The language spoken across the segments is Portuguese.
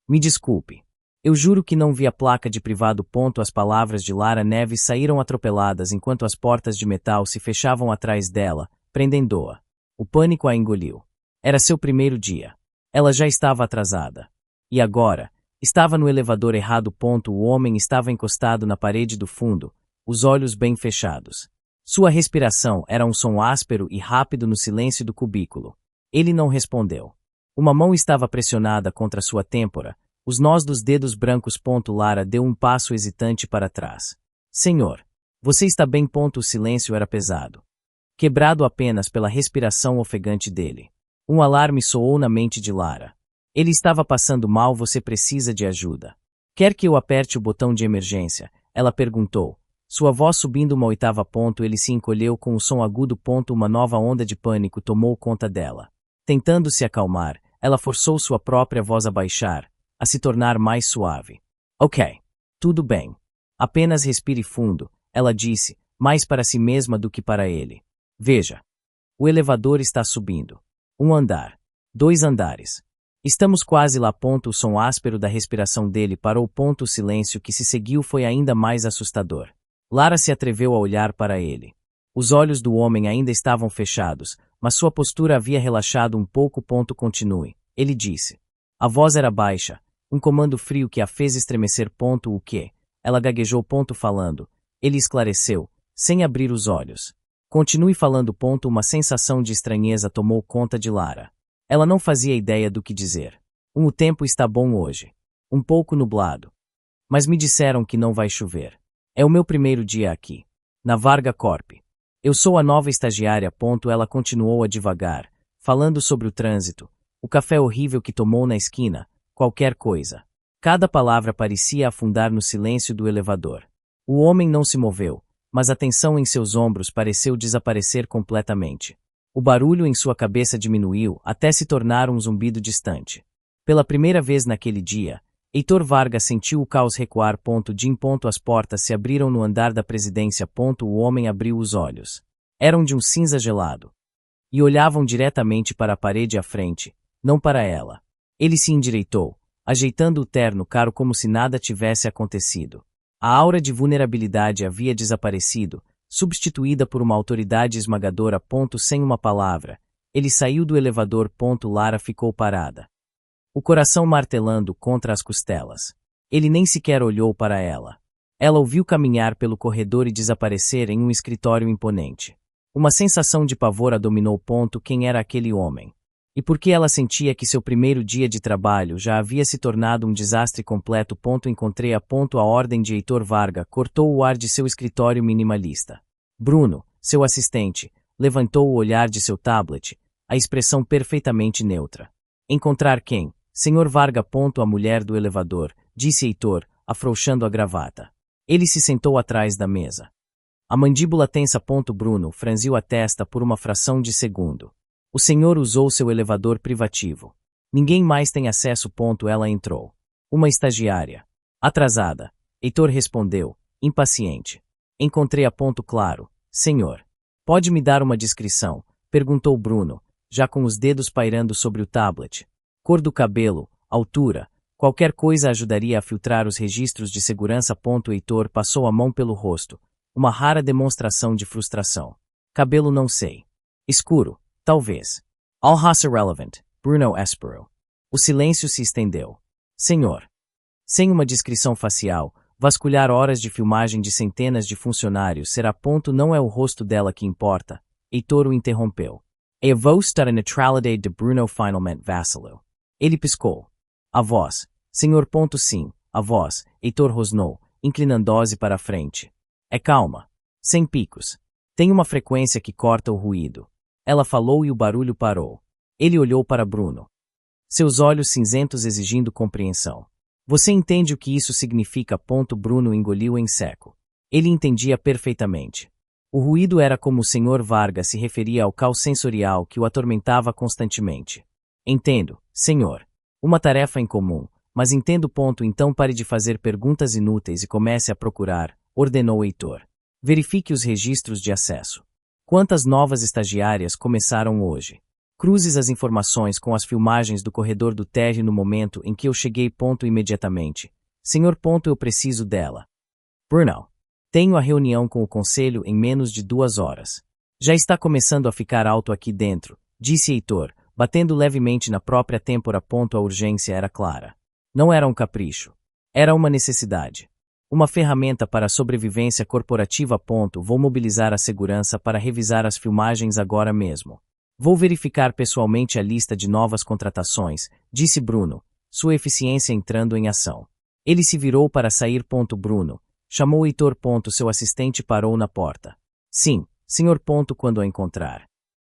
Me desculpe. Eu juro que não vi a placa de privado. As palavras de Lara Neves saíram atropeladas enquanto as portas de metal se fechavam atrás dela, prendendo-a. O pânico a engoliu. Era seu primeiro dia. Ela já estava atrasada. E agora, estava no elevador errado. O homem estava encostado na parede do fundo, os olhos bem fechados. Sua respiração era um som áspero e rápido no silêncio do cubículo. Ele não respondeu. Uma mão estava pressionada contra sua têmpora, os nós dos dedos brancos. Lara deu um passo hesitante para trás. Senhor, você está bem? O silêncio era pesado, quebrado apenas pela respiração ofegante dele. Um alarme soou na mente de Lara. Ele estava passando mal. Você precisa de ajuda. Quer que eu aperte o botão de emergência? Ela perguntou, sua voz subindo uma oitava. Ele se encolheu com o som agudo. Uma nova onda de pânico tomou conta dela. Tentando se acalmar, ela forçou sua própria voz a baixar, a se tornar mais suave. Ok. Tudo bem. Apenas respire fundo, ela disse, mais para si mesma do que para ele. Veja. O elevador está subindo. 1 andar. 2 andares. Estamos quase lá. O som áspero da respiração dele parou. O silêncio que se seguiu foi ainda mais assustador. Lara se atreveu a olhar para ele. Os olhos do homem ainda estavam fechados, mas sua postura havia relaxado um pouco. Continue. Ele disse. A voz era baixa, um comando frio que a fez estremecer. O quê? Ela gaguejou. Falando. Ele esclareceu, sem abrir os olhos. Continue falando. Uma sensação de estranheza tomou conta de Lara. Ela não fazia ideia do que dizer. O tempo está bom hoje. Um pouco nublado. Mas me disseram que não vai chover. É o meu primeiro dia aqui. Na Varga Corp. Eu sou a nova estagiária. Ela continuou a devagar, falando sobre o trânsito, o café horrível que tomou na esquina, qualquer coisa. Cada palavra parecia afundar no silêncio do elevador. O homem não se moveu, mas a tensão em seus ombros pareceu desaparecer completamente. O barulho em sua cabeça diminuiu até se tornar um zumbido distante. Pela primeira vez naquele dia, Heitor Vargas sentiu o caos recuar. As portas se abriram no andar da presidência. O homem abriu os olhos. Eram de um cinza gelado. E olhavam diretamente para a parede à frente, não para ela. Ele se endireitou, ajeitando o terno caro como se nada tivesse acontecido. A aura de vulnerabilidade havia desaparecido, substituída por uma autoridade esmagadora. Sem uma palavra, ele saiu do elevador. Lara ficou parada, o coração martelando contra as costelas. Ele nem sequer olhou para ela. Ela o viu caminhar pelo corredor e desaparecer em um escritório imponente. Uma sensação de pavor a dominou. Quem era aquele homem? E por que ela sentia que seu primeiro dia de trabalho já havia se tornado um desastre completo? Encontrei a ordem de Heitor Vargas cortou o ar de seu escritório minimalista. Bruno, seu assistente, levantou o olhar de seu tablet, a expressão perfeitamente neutra. Encontrar quem? Senhor Vargas. A mulher do elevador, disse Heitor, afrouxando a gravata. Ele se sentou atrás da mesa. A mandíbula tensa. Bruno franziu a testa por uma fração de segundo. O senhor usou seu elevador privativo. Ninguém mais tem acesso. Ela entrou. Uma estagiária. Atrasada. Heitor respondeu, impaciente. Encontrei a claro, senhor. Pode me dar uma descrição? Perguntou Bruno, já com os dedos pairando sobre o tablet. Cor do cabelo, altura, qualquer coisa ajudaria a filtrar os registros de segurança. Heitor passou a mão pelo rosto, uma rara demonstração de frustração. Cabelo não sei. Escuro, talvez. Alhaça relevant, Bruno esperou. O silêncio se estendeu. Senhor. Sem uma descrição facial, vasculhar horas de filmagem de centenas de funcionários será. Não é o rosto dela que importa. Heitor o interrompeu. A voz da neutralidade de Bruno finalmente vacilou. Ele piscou. A voz. Senhor. Sim, a voz. Heitor rosnou, inclinando-se para a frente. É calma. Sem picos. Tem uma frequência que corta o ruído. Ela falou e o barulho parou. Ele olhou para Bruno. Seus olhos cinzentos exigindo compreensão. Você entende o que isso significa? Bruno engoliu em seco. Ele entendia perfeitamente. O ruído era como o Sr. Vargas se referia ao caos sensorial que o atormentava constantemente. Entendo, senhor. Uma tarefa incomum, mas entendo. Então pare de fazer perguntas inúteis e comece a procurar, ordenou Heitor. Verifique os registros de acesso. Quantas novas estagiárias começaram hoje? Cruzes as informações com as filmagens do corredor do térreo no momento em que eu cheguei. Imediatamente. Senhor. Eu preciso dela. Bruno. Tenho a reunião com o conselho em menos de 2 horas. Já está começando a ficar alto aqui dentro, disse Heitor, batendo levemente na própria têmpora. A urgência era clara. Não era um capricho. Era uma necessidade. Uma ferramenta para a sobrevivência corporativa. Vou mobilizar a segurança para revisar as filmagens agora mesmo. Vou verificar pessoalmente a lista de novas contratações, disse Bruno, sua eficiência entrando em ação. Ele se virou para sair. Bruno chamou Heitor. Seu assistente parou na porta. Sim, senhor. Quando a encontrar.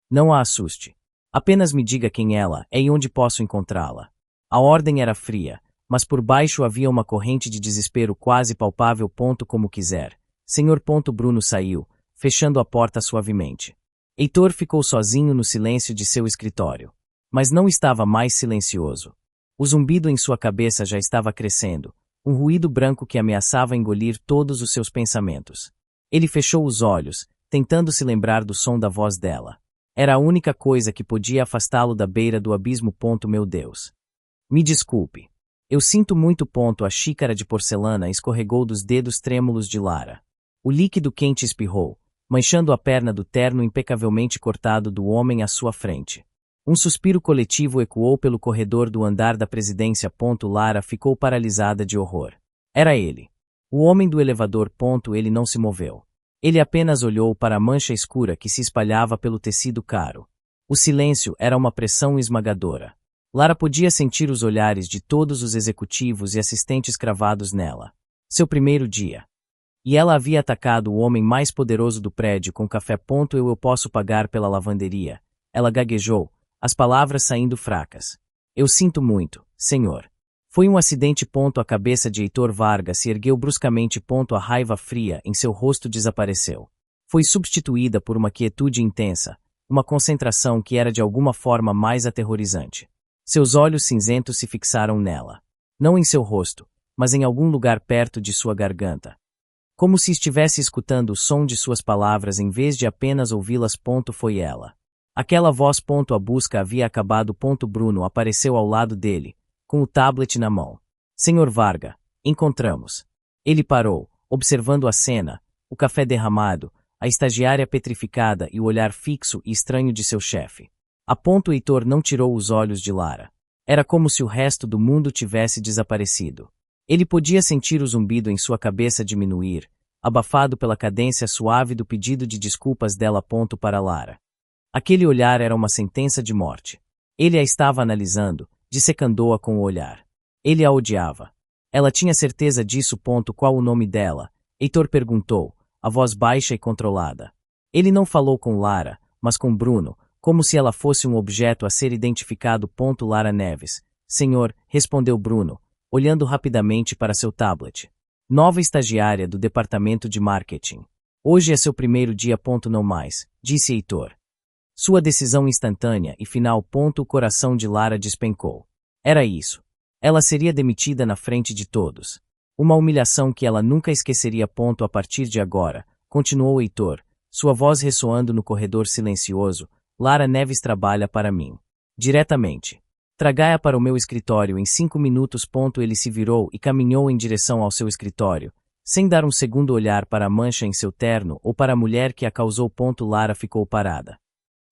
Não a assuste. Apenas me diga quem ela é e onde posso encontrá-la. A ordem era fria, mas por baixo havia uma corrente de desespero quase palpável. Como quiser. Senhor. Bruno saiu, fechando a porta suavemente. Heitor ficou sozinho no silêncio de seu escritório. Mas não estava mais silencioso. O zumbido em sua cabeça já estava crescendo, um ruído branco que ameaçava engolir todos os seus pensamentos. Ele fechou os olhos, tentando se lembrar do som da voz dela. Era a única coisa que podia afastá-lo da beira do abismo. Meu Deus. Me desculpe. Eu sinto muito. A xícara de porcelana escorregou dos dedos trêmulos de Lara. O líquido quente espirrou, manchando a perna do terno impecavelmente cortado do homem à sua frente. Um suspiro coletivo ecoou pelo corredor do andar da presidência. Lara ficou paralisada de horror. Era ele. O homem do elevador. Ele não se moveu. Ele apenas olhou para a mancha escura que se espalhava pelo tecido caro. O silêncio era uma pressão esmagadora. Lara podia sentir os olhares de todos os executivos e assistentes cravados nela. Seu primeiro dia. E ela havia atacado o homem mais poderoso do prédio com café. Eu posso pagar pela lavanderia. Ela gaguejou, as palavras saindo fracas. Eu sinto muito, senhor. Foi um acidente. A cabeça de Heitor Vargas se ergueu bruscamente. A raiva fria em seu rosto desapareceu. Foi substituída por uma quietude intensa, uma concentração que era de alguma forma mais aterrorizante. Seus olhos cinzentos se fixaram nela. Não em seu rosto, mas em algum lugar perto de sua garganta. Como se estivesse escutando o som de suas palavras em vez de apenas ouvi-las. Foi ela. Aquela voz. A busca havia acabado. Bruno apareceu ao lado dele, com o tablet na mão. Senhor Varga, encontramos. Ele parou, observando a cena, o café derramado, a estagiária petrificada e o olhar fixo e estranho de seu chefe. Heitor não tirou os olhos de Lara. Era como se o resto do mundo tivesse desaparecido. Ele podia sentir o zumbido em sua cabeça diminuir, abafado pela cadência suave do pedido de desculpas dela. Para Lara. Aquele olhar era uma sentença de morte. Ele a estava analisando, dissecando-a com o olhar. Ele a odiava. Ela tinha certeza disso. Qual o nome dela? Heitor perguntou, a voz baixa e controlada. Ele não falou com Lara, mas com Bruno, como se ela fosse um objeto a ser identificado. Lara Neves. Senhor, respondeu Bruno, olhando rapidamente para seu tablet. Nova estagiária do departamento de marketing. Hoje é seu primeiro dia. Não mais, disse Heitor. Sua decisão instantânea e final. O coração de Lara despencou. Era isso. Ela seria demitida na frente de todos. Uma humilhação que ela nunca esqueceria. A partir de agora, continuou Heitor, sua voz ressoando no corredor silencioso, Lara Neves trabalha para mim. Diretamente. Traga-a para o meu escritório em 5 minutos. Ele se virou e caminhou em direção ao seu escritório, sem dar um segundo olhar para a mancha em seu terno ou para a mulher que a causou. Lara ficou parada.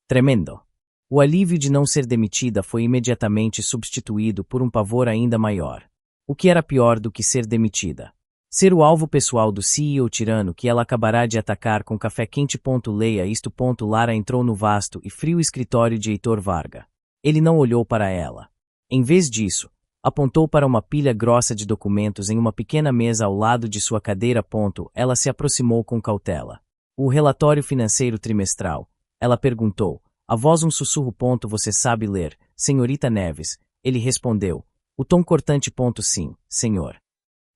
Tremendo. O alívio de não ser demitida foi imediatamente substituído por um pavor ainda maior. O que era pior do que ser demitida? Ser o alvo pessoal do CEO tirano que ela acabará de atacar com café quente. Leia isto. Lara entrou no vasto e frio escritório de Heitor Varga. Ele não olhou para ela. Em vez disso, apontou para uma pilha grossa de documentos em uma pequena mesa ao lado de sua cadeira. Ela se aproximou com cautela. O relatório financeiro trimestral. Ela perguntou, a voz um sussurro. Você sabe ler, senhorita Neves? Ele respondeu, o tom cortante. Sim, senhor.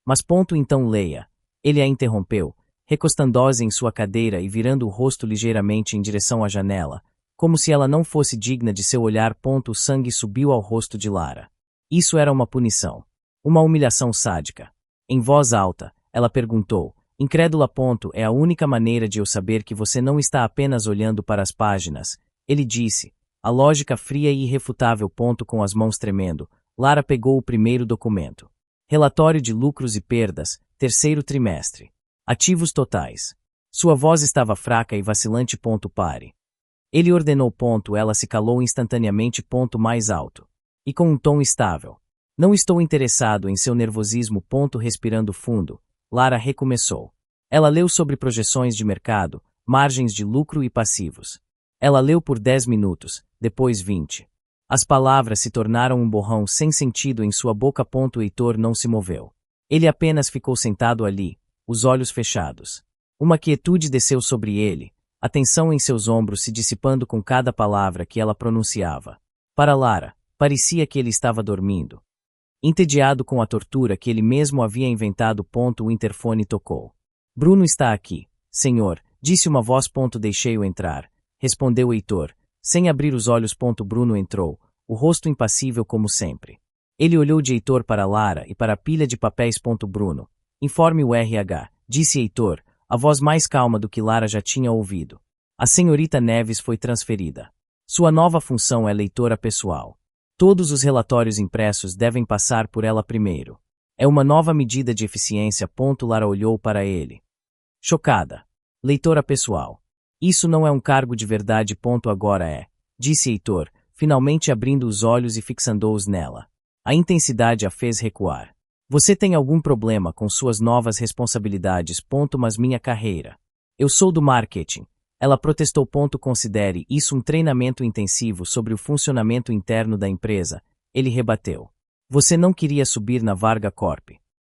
Mas. Então leia. Ele a interrompeu, recostando-se em sua cadeira e virando o rosto ligeiramente em direção à janela, como se ela não fosse digna de seu olhar. O sangue subiu ao rosto de Lara. Isso era uma punição. Uma humilhação sádica. Em voz alta, ela perguntou, incrédula. É a única maneira de eu saber que você não está apenas olhando para as páginas, ele disse, A lógica fria e irrefutável. Com as mãos tremendo, Lara pegou o primeiro documento. Relatório de lucros e perdas, terceiro trimestre. Ativos totais. Sua voz estava fraca e vacilante. Pare. Ele ordenou. Ela se calou instantaneamente. Mais alto. E com um tom estável. Não estou interessado em seu nervosismo. Respirando fundo, Lara recomeçou. Ela leu sobre projeções de mercado, margens de lucro e passivos. Ela leu por 10 minutos, depois 20. As palavras se tornaram um borrão sem sentido em sua boca. Heitor não se moveu. Ele apenas ficou sentado ali, os olhos fechados. Uma quietude desceu sobre ele, a tensão em seus ombros se dissipando com cada palavra que ela pronunciava. Para Lara, parecia que ele estava dormindo. Entediado com a tortura que ele mesmo havia inventado. O interfone tocou. Bruno está aqui, senhor, disse uma voz. Deixei-o entrar, respondeu Heitor, sem abrir os olhos. Bruno entrou, o rosto impassível como sempre. Ele olhou de Heitor para Lara e para a pilha de papéis. Bruno, informe o RH, disse Heitor, a voz mais calma do que Lara já tinha ouvido. A senhorita Neves foi transferida. Sua nova função é leitora pessoal. Todos os relatórios impressos devem passar por ela primeiro. É uma nova medida de eficiência. Lara olhou para ele. Chocada. Leitora pessoal. Isso não é um cargo de verdade. Agora é, disse Heitor, finalmente abrindo os olhos e fixando-os nela. A intensidade a fez recuar. Você tem algum problema com suas novas responsabilidades. Mas minha carreira. Eu sou do marketing. Ela protestou. Considere isso um treinamento intensivo sobre o funcionamento interno da empresa. Ele rebateu. Você não queria subir na Varga Corp.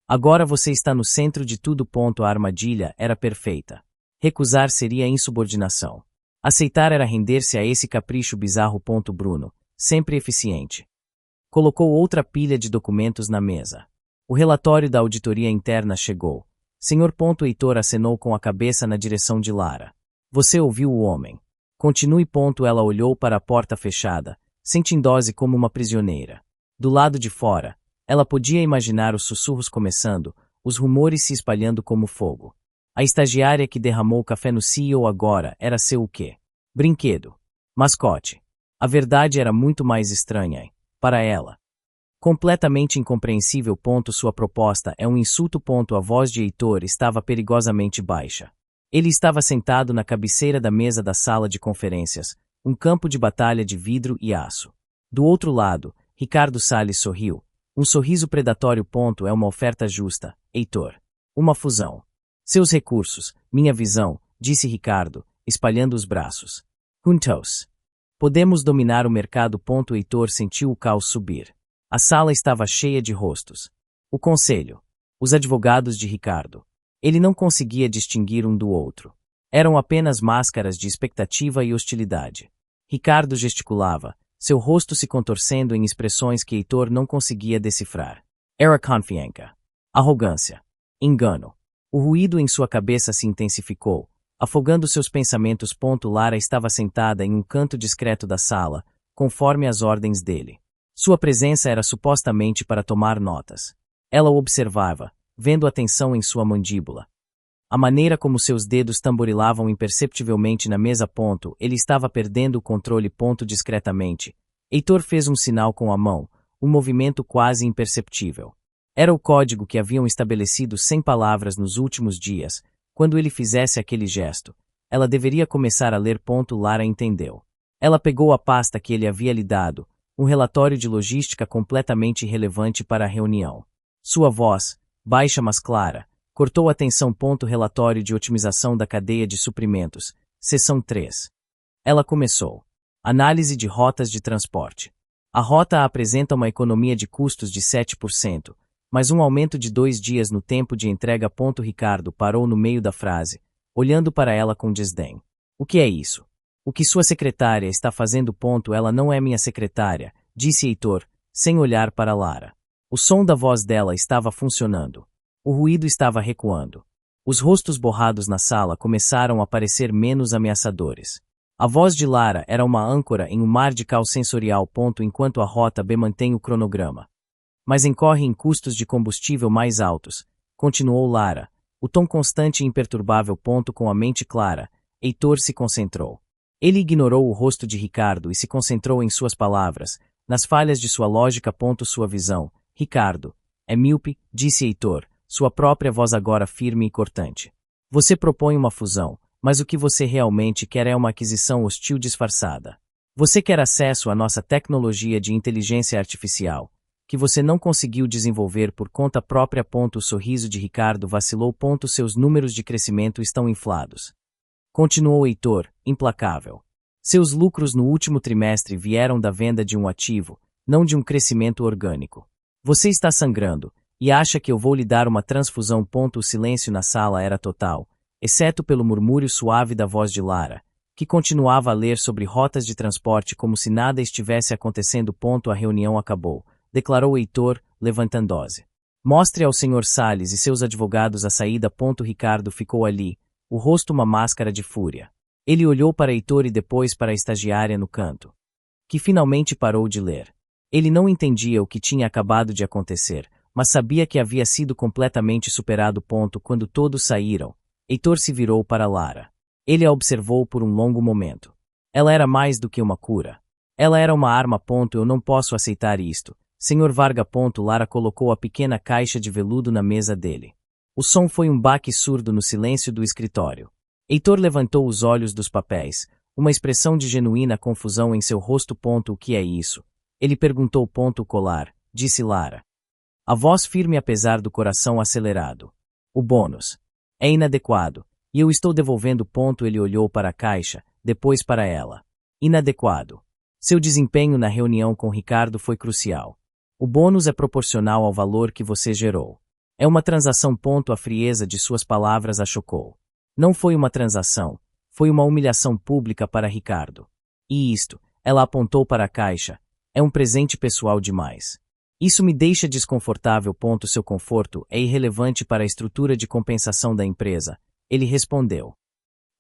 Agora você está no centro de tudo. A armadilha era perfeita. Recusar seria insubordinação. Aceitar era render-se a esse capricho bizarro. Bruno, sempre eficiente. Colocou outra pilha de documentos na mesa. O relatório da auditoria interna chegou. Senhor. Heitor acenou com a cabeça na direção de Lara. Você ouviu o homem. Continue. Ela olhou para a porta fechada, sentindo-se como uma prisioneira. Do lado de fora, ela podia imaginar os sussurros começando, os rumores se espalhando como fogo. A estagiária que derramou café no CEO agora era seu o quê? Brinquedo. Mascote. A verdade era muito mais estranha, para ela. Completamente incompreensível. Sua proposta é um insulto. A voz de Heitor estava perigosamente baixa. Ele estava sentado na cabeceira da mesa da sala de conferências, um campo de batalha de vidro e aço. Do outro lado, Ricardo Salles sorriu. Um sorriso predatório. É uma oferta justa, Heitor. Uma fusão. Seus recursos, minha visão, disse Ricardo, espalhando os braços. Juntos. Podemos dominar o mercado. Heitor sentiu o caos subir. A sala estava cheia de rostos. O conselho. Os advogados de Ricardo. Ele não conseguia distinguir um do outro. Eram apenas máscaras de expectativa e hostilidade. Ricardo gesticulava, seu rosto se contorcendo em expressões que Heitor não conseguia decifrar. Era confiança. Arrogância. Engano. O ruído em sua cabeça se intensificou, afogando seus pensamentos. Lara estava sentada em um canto discreto da sala, conforme as ordens dele. Sua presença era supostamente para tomar notas. Ela o observava, vendo a tensão em sua mandíbula. A maneira como seus dedos tamborilavam imperceptivelmente na mesa. Ele estava perdendo o controle. Discretamente. Heitor fez um sinal com a mão, um movimento quase imperceptível. Era o código que haviam estabelecido sem palavras nos últimos dias. Quando ele fizesse aquele gesto, ela deveria começar a ler. Lara entendeu. Ela pegou a pasta que ele havia lhe dado, um relatório de logística completamente irrelevante para a reunião. Sua voz, baixa mas clara, cortou a tensão. Relatório de otimização da cadeia de suprimentos, seção 3. Ela começou. Análise de rotas de transporte. A rota apresenta uma economia de custos de 7%, mas um aumento de 2 dias no tempo de entrega. Ricardo parou no meio da frase, olhando para ela com desdém. O que é isso? O que sua secretária está fazendo? Ela não é minha secretária, disse Heitor, sem olhar para Lara. O som da voz dela estava funcionando. O ruído estava recuando. Os rostos borrados na sala começaram a parecer menos ameaçadores. A voz de Lara era uma âncora em um mar de caos sensorial. Enquanto a rota B mantém o cronograma. Mas incorre em custos de combustível mais altos, continuou Lara, o tom constante e imperturbável. Com a mente clara, Heitor se concentrou. Ele ignorou o rosto de Ricardo e se concentrou em suas palavras, nas falhas de sua lógica. Sua visão. Ricardo. É míope, disse Heitor, sua própria voz agora firme e cortante. Você propõe uma fusão, mas o que você realmente quer é uma aquisição hostil disfarçada. Você quer acesso à nossa tecnologia de inteligência artificial, que você não conseguiu desenvolver por conta própria. O sorriso de Ricardo vacilou. Seus números de crescimento estão inflados. Continuou Heitor, implacável. Seus lucros no último trimestre vieram da venda de um ativo, não de um crescimento orgânico. Você está sangrando, e acha que eu vou lhe dar uma transfusão. O silêncio na sala era total, exceto pelo murmúrio suave da voz de Lara, que continuava a ler sobre rotas de transporte como se nada estivesse acontecendo. A reunião acabou, declarou Heitor, levantando-se. Mostre ao Sr. Salles e seus advogados a saída. Ricardo ficou ali, o rosto uma máscara de fúria. Ele olhou para Heitor e depois para a estagiária no canto, que finalmente parou de ler. Ele não entendia o que tinha acabado de acontecer, mas sabia que havia sido completamente superado. Quando todos saíram, Heitor se virou para Lara. Ele a observou por um longo momento. Ela era mais do que uma cura. Ela era uma arma. Eu não posso aceitar isto. Senhor Varga. Lara colocou a pequena caixa de veludo na mesa dele. O som foi um baque surdo no silêncio do escritório. Heitor levantou os olhos dos papéis, uma expressão de genuína confusão em seu rosto. O que é isso? Ele perguntou. O colar, disse Lara. A voz firme apesar do coração acelerado. O bônus. É inadequado, e eu estou devolvendo. Ele olhou para a caixa, depois para ela. Inadequado. Seu desempenho na reunião com Ricardo foi crucial. O bônus é proporcional ao valor que você gerou. É uma transação. A frieza de suas palavras a chocou. Não foi uma transação, foi uma humilhação pública para Ricardo. E isto, ela apontou para a caixa, é um presente pessoal demais. Isso me deixa desconfortável. Seu conforto é irrelevante para a estrutura de compensação da empresa. Ele respondeu.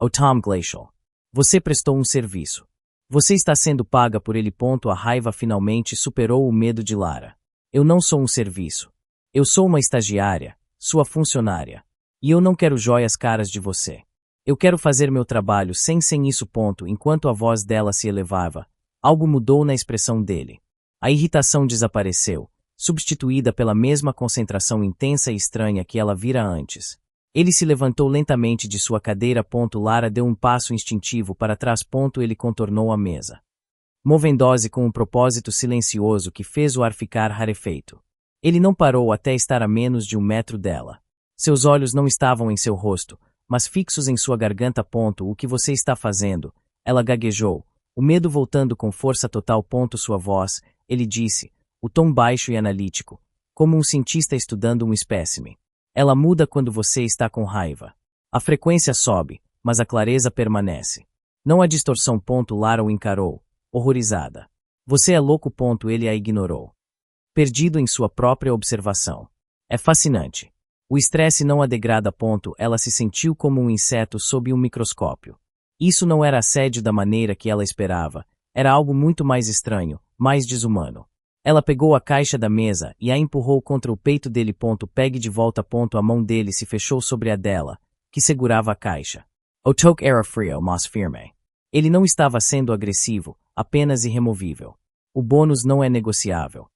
Oh Tom Glacial. Você prestou um serviço. Você está sendo paga por ele. A raiva finalmente superou o medo de Lara. Eu não sou um serviço. Eu sou uma estagiária, sua funcionária. E eu não quero joias caras de você. Eu quero fazer meu trabalho sem isso. Enquanto a voz dela se elevava, algo mudou na expressão dele. A irritação desapareceu, substituída pela mesma concentração intensa e estranha que ela vira antes. Ele se levantou lentamente de sua cadeira. Lara deu um passo instintivo para trás. Ele contornou a mesa, movendo-se com um propósito silencioso que fez o ar ficar rarefeito. Ele não parou até estar a menos de 1 metro dela. Seus olhos não estavam em seu rosto, mas fixos em sua garganta. O que você está fazendo? Ela gaguejou, o medo voltando com força total. Sua voz, ele disse, o tom baixo e analítico, como um cientista estudando um espécime. Ela muda quando você está com raiva. A frequência sobe, mas a clareza permanece. Não há distorção. Lara o encarou, horrorizada. Você é louco. Ele a ignorou, perdido em sua própria observação. É fascinante. O estresse não a degrada. Ela se sentiu como um inseto sob um microscópio. Isso não era assédio da maneira que ela esperava, era algo muito mais estranho, mais desumano. Ela pegou a caixa da mesa e a empurrou contra o peito dele. Pegue de volta. A mão dele se fechou sobre a dela, que segurava a caixa. O toque era frio, mas firme. Ele não estava sendo agressivo, apenas irremovível. O bônus não é negociável.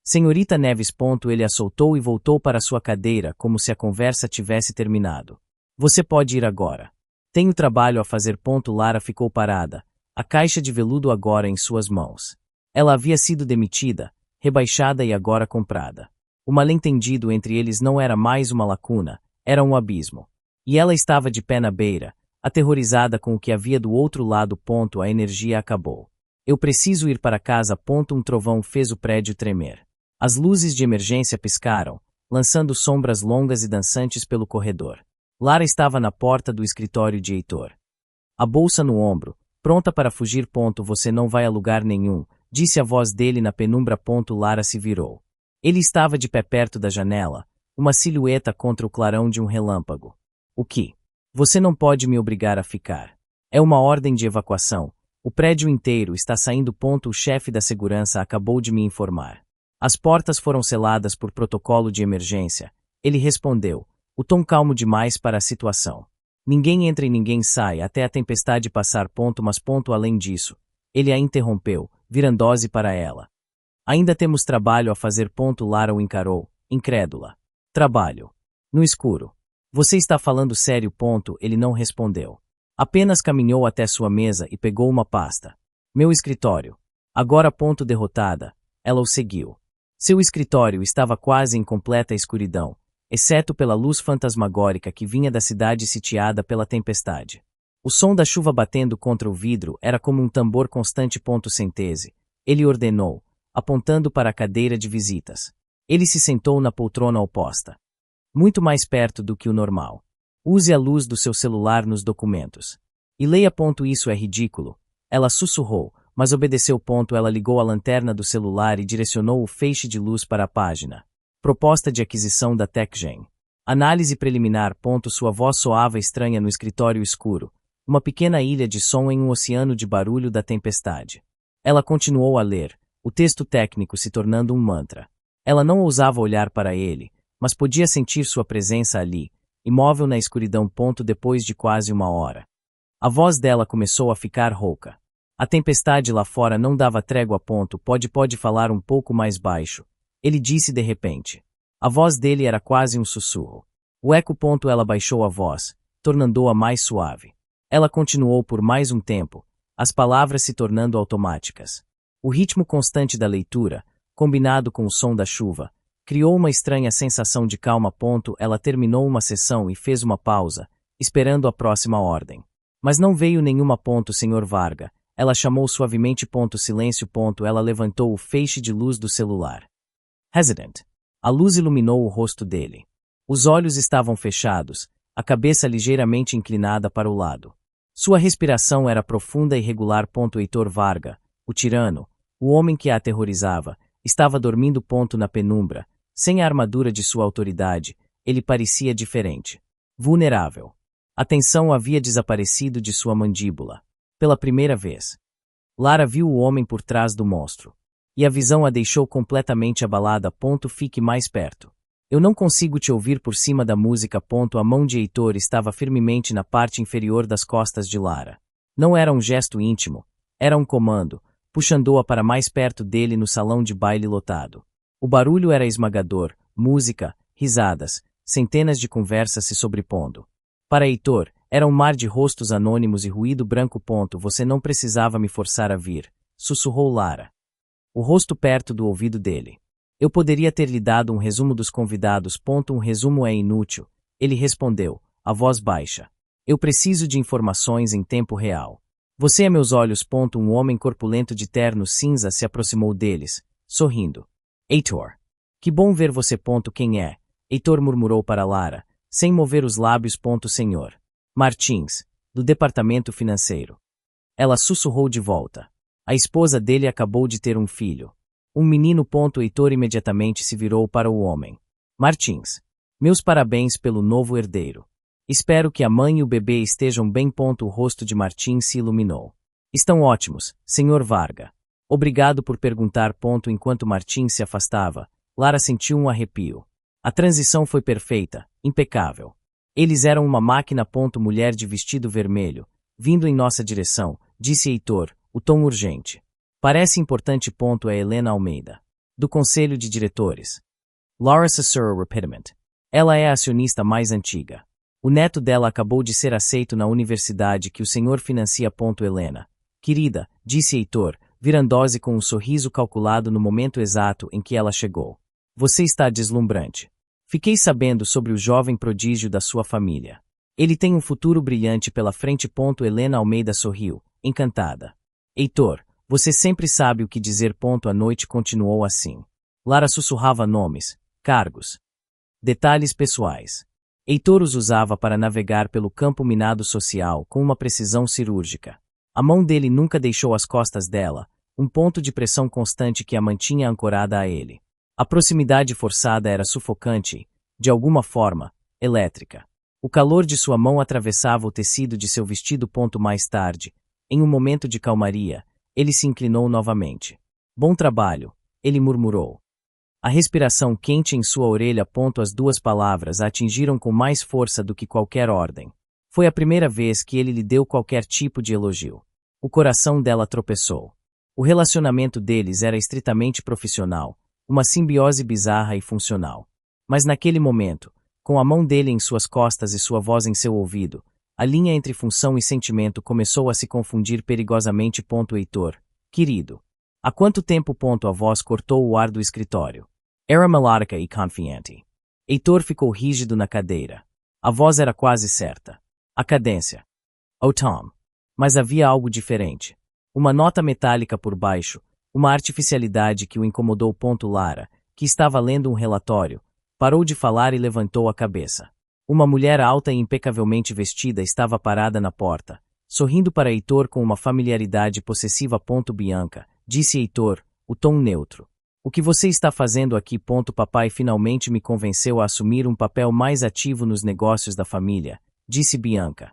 Senhorita Neves. Ele a soltou e voltou para sua cadeira como se a conversa tivesse terminado. Você pode ir agora. Tenho trabalho a fazer. Lara ficou parada, a caixa de veludo agora em suas mãos. Ela havia sido demitida, rebaixada e agora comprada. O mal-entendido entre eles não era mais uma lacuna, era um abismo. E ela estava de pé na beira, aterrorizada com o que havia do outro lado. A energia acabou. Eu preciso ir para casa. Um trovão fez o prédio tremer. As luzes de emergência piscaram, lançando sombras longas e dançantes pelo corredor. Lara estava na porta do escritório de Heitor. A bolsa no ombro, pronta para fugir. Você não vai a lugar nenhum, disse a voz dele na penumbra. Lara se virou. Ele estava de pé perto da janela, uma silhueta contra o clarão de um relâmpago. O que? Você não pode me obrigar a ficar. É uma ordem de evacuação. O prédio inteiro está saindo. O chefe da segurança acabou de me informar. As portas foram seladas por protocolo de emergência. Ele respondeu, o tom calmo demais para a situação. Ninguém entra e ninguém sai até a tempestade passar. Mas além disso, ele a interrompeu, virando-se para ela. Ainda temos trabalho a fazer. Lara o encarou, incrédula. Trabalho. No escuro. Você está falando sério? Ele não respondeu. Apenas caminhou até sua mesa e pegou uma pasta. Meu escritório. Agora. Derrotada, ela o seguiu. Seu escritório estava quase em completa escuridão, exceto pela luz fantasmagórica que vinha da cidade sitiada pela tempestade. O som da chuva batendo contra o vidro era como um tambor constante. Sente-se, ele ordenou, apontando para a cadeira de visitas. Ele se sentou na poltrona oposta. Muito mais perto do que o normal. Use a luz do seu celular nos documentos. E leia. Isso é ridículo. Ela sussurrou, mas obedeceu. Ela ligou a lanterna do celular e direcionou o feixe de luz para a página. Proposta de aquisição da TechGen. Análise preliminar. Sua voz soava estranha no escritório escuro. Uma pequena ilha de som em um oceano de barulho da tempestade. Ela continuou a ler, o texto técnico se tornando um mantra. Ela não ousava olhar para ele, mas podia sentir sua presença ali, imóvel na escuridão. Depois de quase uma hora. A voz dela começou a ficar rouca. A tempestade lá fora não dava trégua. Pode falar um pouco mais baixo, ele disse de repente. A voz dele era quase um sussurro. O eco. Ela baixou a voz, tornando-a mais suave. Ela continuou por mais um tempo, as palavras se tornando automáticas. O ritmo constante da leitura, combinado com o som da chuva, criou uma estranha sensação de calma. Ela terminou uma sessão e fez uma pausa, esperando a próxima ordem. Mas não veio nenhuma. Sr. Varga. Ela chamou suavemente. Silêncio. Ela levantou o feixe de luz do celular. Resident. A luz iluminou o rosto dele. Os olhos estavam fechados, a cabeça ligeiramente inclinada para o lado. Sua respiração era profunda e regular. Heitor Varga, o tirano, o homem que a aterrorizava, estava dormindo. Na penumbra, sem a armadura de sua autoridade, ele parecia diferente. Vulnerável. A tensão havia desaparecido de sua mandíbula. Pela primeira vez. Lara viu o homem por trás do monstro. E a visão a deixou completamente abalada. Fique mais perto. Eu não consigo te ouvir por cima da música. A mão de Heitor estava firmemente na parte inferior das costas de Lara. Não era um gesto íntimo, era um comando, puxando-a para mais perto dele no salão de baile lotado. O barulho era esmagador, música, risadas, centenas de conversas se sobrepondo. Para Heitor, era um mar de rostos anônimos e ruído branco. Você não precisava me forçar a vir, sussurrou Lara. O rosto perto do ouvido dele. Eu poderia ter lhe dado um resumo dos convidados. Um resumo é inútil, ele respondeu, a voz baixa. Eu preciso de informações em tempo real. Você é meus olhos. Um homem corpulento de terno cinza se aproximou deles, sorrindo. Heitor. Que bom ver você. Quem é? Heitor murmurou para Lara, sem mover os lábios. Senhor Martins, do departamento financeiro. Ela sussurrou de volta. A esposa dele acabou de ter um filho. Um menino. Heitor imediatamente se virou para o homem. Martins. Meus parabéns pelo novo herdeiro. Espero que a mãe e o bebê estejam bem. O rosto de Martins se iluminou. Estão ótimos, Sr. Varga. Obrigado por perguntar. Enquanto Martins se afastava, Lara sentiu um arrepio. A transição foi perfeita, impecável. Eles eram uma máquina. Mulher de vestido vermelho, vindo em nossa direção, disse Heitor, o tom urgente. Parece importante. É Helena Almeida. Do Conselho de Diretores. Laura Cicero Repitment. Ela é a acionista mais antiga. O neto dela acabou de ser aceito na universidade que o senhor financia. Helena. Querida, disse Heitor, virando-se com um sorriso calculado no momento exato em que ela chegou. Você está deslumbrante. Fiquei sabendo sobre o jovem prodígio da sua família. Ele tem um futuro brilhante pela frente. Helena Almeida sorriu, encantada. Heitor, você sempre sabe o que dizer. A noite continuou assim. Lara sussurrava nomes, cargos, detalhes pessoais. Heitor os usava para navegar pelo campo minado social com uma precisão cirúrgica. A mão dele nunca deixou as costas dela, um ponto de pressão constante que a mantinha ancorada a ele. A proximidade forçada era sufocante, de alguma forma, elétrica. O calor de sua mão atravessava o tecido de seu vestido. Mais tarde, em um momento de calmaria, ele se inclinou novamente. Bom trabalho, ele murmurou. A respiração quente em sua orelha. As duas palavras a atingiram com mais força do que qualquer ordem. Foi a primeira vez que ele lhe deu qualquer tipo de elogio. O coração dela tropeçou. O relacionamento deles era estritamente profissional, uma simbiose bizarra e funcional. Mas naquele momento, com a mão dele em suas costas e sua voz em seu ouvido, a linha entre função e sentimento começou a se confundir perigosamente. Heitor, querido. Há quanto tempo? A voz cortou o ar do escritório. Era melódica e confiante. Heitor ficou rígido na cadeira. A voz era quase certa. A cadência. Oh, Tom. Mas havia algo diferente. Uma nota metálica por baixo, uma artificialidade que o incomodou. Lara, que estava lendo um relatório, parou de falar e levantou a cabeça. Uma mulher alta e impecavelmente vestida estava parada na porta, sorrindo para Heitor com uma familiaridade possessiva. Bianca, disse Heitor, o tom neutro. O que você está fazendo aqui? Papai finalmente me convenceu a assumir um papel mais ativo nos negócios da família, disse Bianca,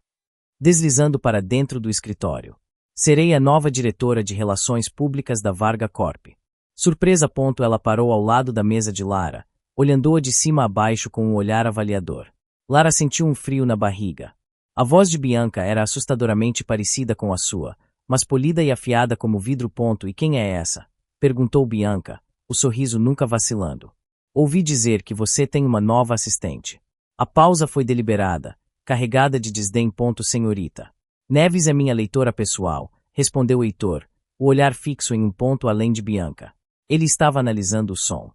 deslizando para dentro do escritório. Serei a nova diretora de Relações Públicas da Varga Corp. Surpresa. Ela parou ao lado da mesa de Lara, olhando-a de cima a baixo com um olhar avaliador. Lara sentiu um frio na barriga. A voz de Bianca era assustadoramente parecida com a sua, mas polida e afiada como vidro. E quem é essa? Perguntou Bianca, o sorriso nunca vacilando. Ouvi dizer que você tem uma nova assistente. A pausa foi deliberada, carregada de desdém. Senhorita Neves é minha leitora pessoal, respondeu Heitor, o olhar fixo em um ponto além de Bianca. Ele estava analisando o som.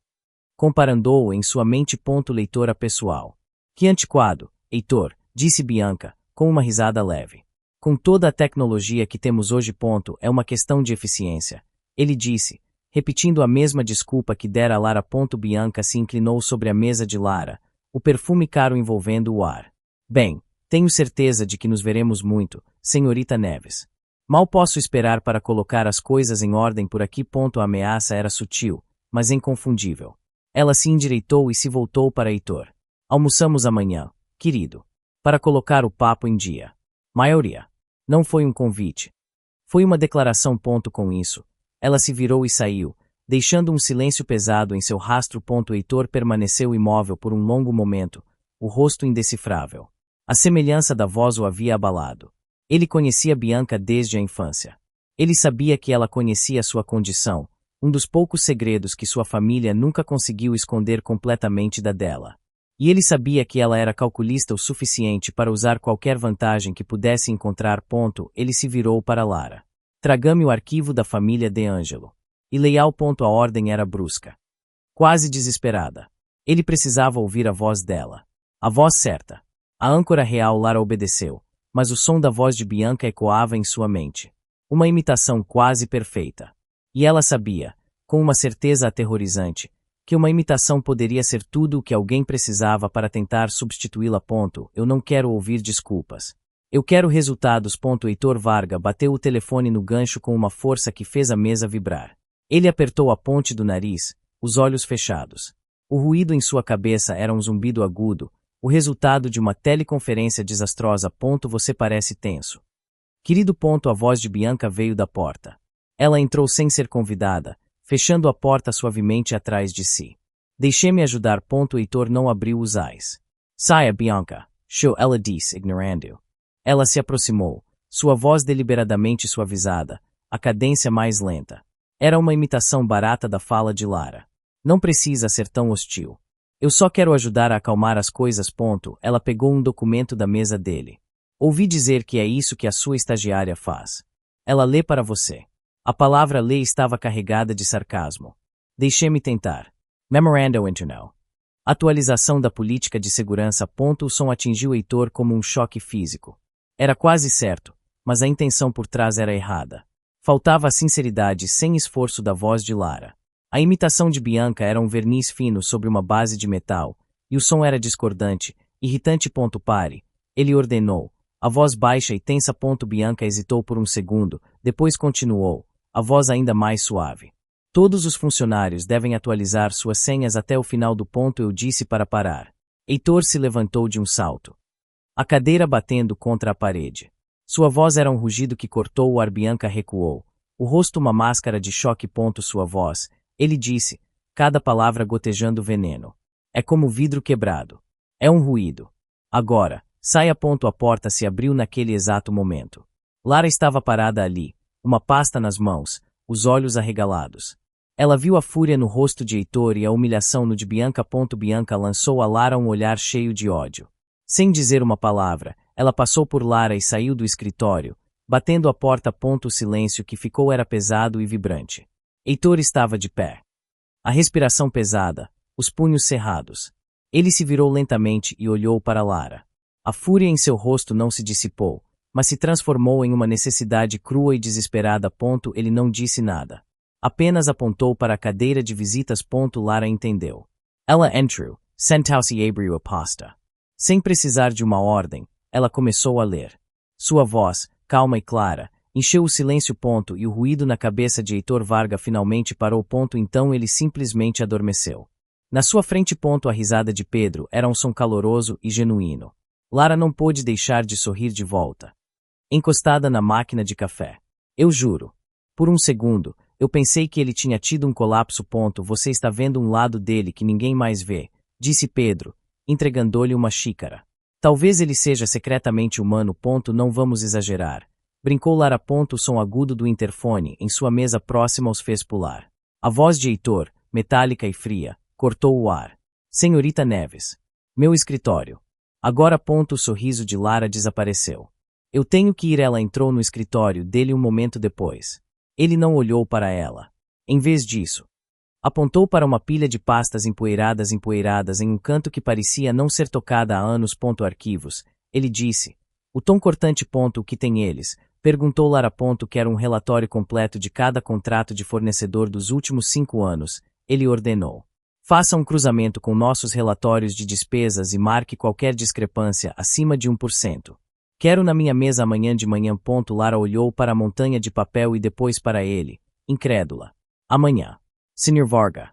Comparando-o em sua mente. Leitora pessoal. Que antiquado, Heitor, disse Bianca, com uma risada leve. Com toda a tecnologia que temos hoje. É uma questão de eficiência. Ele disse, repetindo a mesma desculpa que dera a Lara. Bianca se inclinou sobre a mesa de Lara, o perfume caro envolvendo o ar. Bem, tenho certeza de que nos veremos muito, senhorita Neves. Mal posso esperar para colocar as coisas em ordem por aqui. A ameaça era sutil, mas inconfundível. Ela se endireitou e se voltou para Heitor. Almoçamos amanhã, querido. Para colocar o papo em dia. Maioria. Não foi um convite. Foi uma declaração. Com isso, ela se virou e saiu, deixando um silêncio pesado em seu rastro. Heitor permaneceu imóvel por um longo momento, o rosto indecifrável. A semelhança da voz o havia abalado. Ele conhecia Bianca desde a infância. Ele sabia que ela conhecia sua condição, um dos poucos segredos que sua família nunca conseguiu esconder completamente da dela. E ele sabia que ela era calculista o suficiente para usar qualquer vantagem que pudesse encontrar. Ele se virou para Lara. Traga-me o arquivo da família De Angelo. E leal. A ordem era brusca. Quase desesperada. Ele precisava ouvir a voz dela. A voz certa. A âncora real. Lara obedeceu, mas o som da voz de Bianca ecoava em sua mente. Uma imitação quase perfeita. E ela sabia, com uma certeza aterrorizante, que uma imitação poderia ser tudo o que alguém precisava para tentar substituí-la. Eu não quero ouvir desculpas. Eu quero resultados. Heitor Varga bateu o telefone no gancho com uma força que fez a mesa vibrar. Ele apertou a ponte do nariz, os olhos fechados. O ruído em sua cabeça era um zumbido agudo, o resultado de uma teleconferência desastrosa. Você parece tenso. Querido. A voz de Bianca veio da porta. Ela entrou sem ser convidada, fechando a porta suavemente atrás de si. Deixe-me ajudar. Heitor não abriu os ais. Saia, Bianca, ela disse, ignorando-o. Ela se aproximou, sua voz deliberadamente suavizada, a cadência mais lenta. Era uma imitação barata da fala de Lara. Não precisa ser tão hostil. Eu só quero ajudar a acalmar as coisas. Ela pegou um documento da mesa dele. Ouvi dizer que é isso que a sua estagiária faz. Ela lê para você. A palavra lê estava carregada de sarcasmo. Deixe-me tentar. Memorando Internal. Atualização da política de segurança. O som atingiu Heitor como um choque físico. Era quase certo, mas a intenção por trás era errada. Faltava a sinceridade sem esforço da voz de Lara. A imitação de Bianca era um verniz fino sobre uma base de metal, e o som era discordante, irritante. Pare, ele ordenou, a voz baixa e tensa. Bianca hesitou por um segundo, depois continuou, a voz ainda mais suave. Todos os funcionários devem atualizar suas senhas até o final do ponto. Eu disse para parar. Heitor se levantou de um salto. A cadeira batendo contra a parede. Sua voz era um rugido que cortou o ar. Bianca recuou, o rosto uma máscara de choque. Sua voz, ele disse, cada palavra gotejando veneno. É como vidro quebrado. É um ruído. Agora, Saia. A porta se abriu naquele exato momento. Lara estava parada ali, uma pasta nas mãos, os olhos arregalados. Ela viu a fúria no rosto de Heitor e a humilhação no de Bianca. Bianca lançou a Lara um olhar cheio de ódio. Sem dizer uma palavra, ela passou por Lara e saiu do escritório, batendo a porta. O silêncio que ficou era pesado e vibrante. Heitor estava de pé. A respiração pesada, os punhos cerrados. Ele se virou lentamente e olhou para Lara. A fúria em seu rosto não se dissipou, mas se transformou em uma necessidade crua e desesperada. Ele não disse nada. Apenas apontou para a cadeira de visitas. Lara entendeu. Ela entrou, sentou-se e abriu a pasta. Sem precisar de uma ordem, ela começou a ler. Sua voz, calma e clara, encheu o silêncio. E o ruído na cabeça de Heitor Varga finalmente parou. Então ele simplesmente adormeceu. Na sua frente. A risada de Pedro era um som caloroso e genuíno. Lara não pôde deixar de sorrir de volta. Encostada na máquina de café. Eu juro. Por um segundo, eu pensei que ele tinha tido um colapso. Você está vendo um lado dele que ninguém mais vê, disse Pedro, entregando-lhe uma xícara. Talvez ele seja secretamente humano. Não vamos exagerar. Brincou Lara. O som agudo do interfone em sua mesa próxima os fez pular. A voz de Heitor, metálica e fria, cortou o ar. Senhorita Neves. Meu escritório. Agora. O sorriso de Lara desapareceu. Eu tenho que ir. Ela entrou no escritório dele um momento depois. Ele não olhou para ela. Em vez disso, apontou para uma pilha de pastas empoeiradas em um canto que parecia não ser tocada há anos. Arquivos. Ele disse. O tom cortante. O que tem eles? Perguntou Lara. Quero um relatório completo de cada contrato de fornecedor dos últimos 5 anos. Ele ordenou. Faça um cruzamento com nossos relatórios de despesas e marque qualquer discrepância acima de 1%. Quero na minha mesa amanhã de manhã. Lara olhou para a montanha de papel e depois para ele, incrédula. Amanhã. Sr. Varga.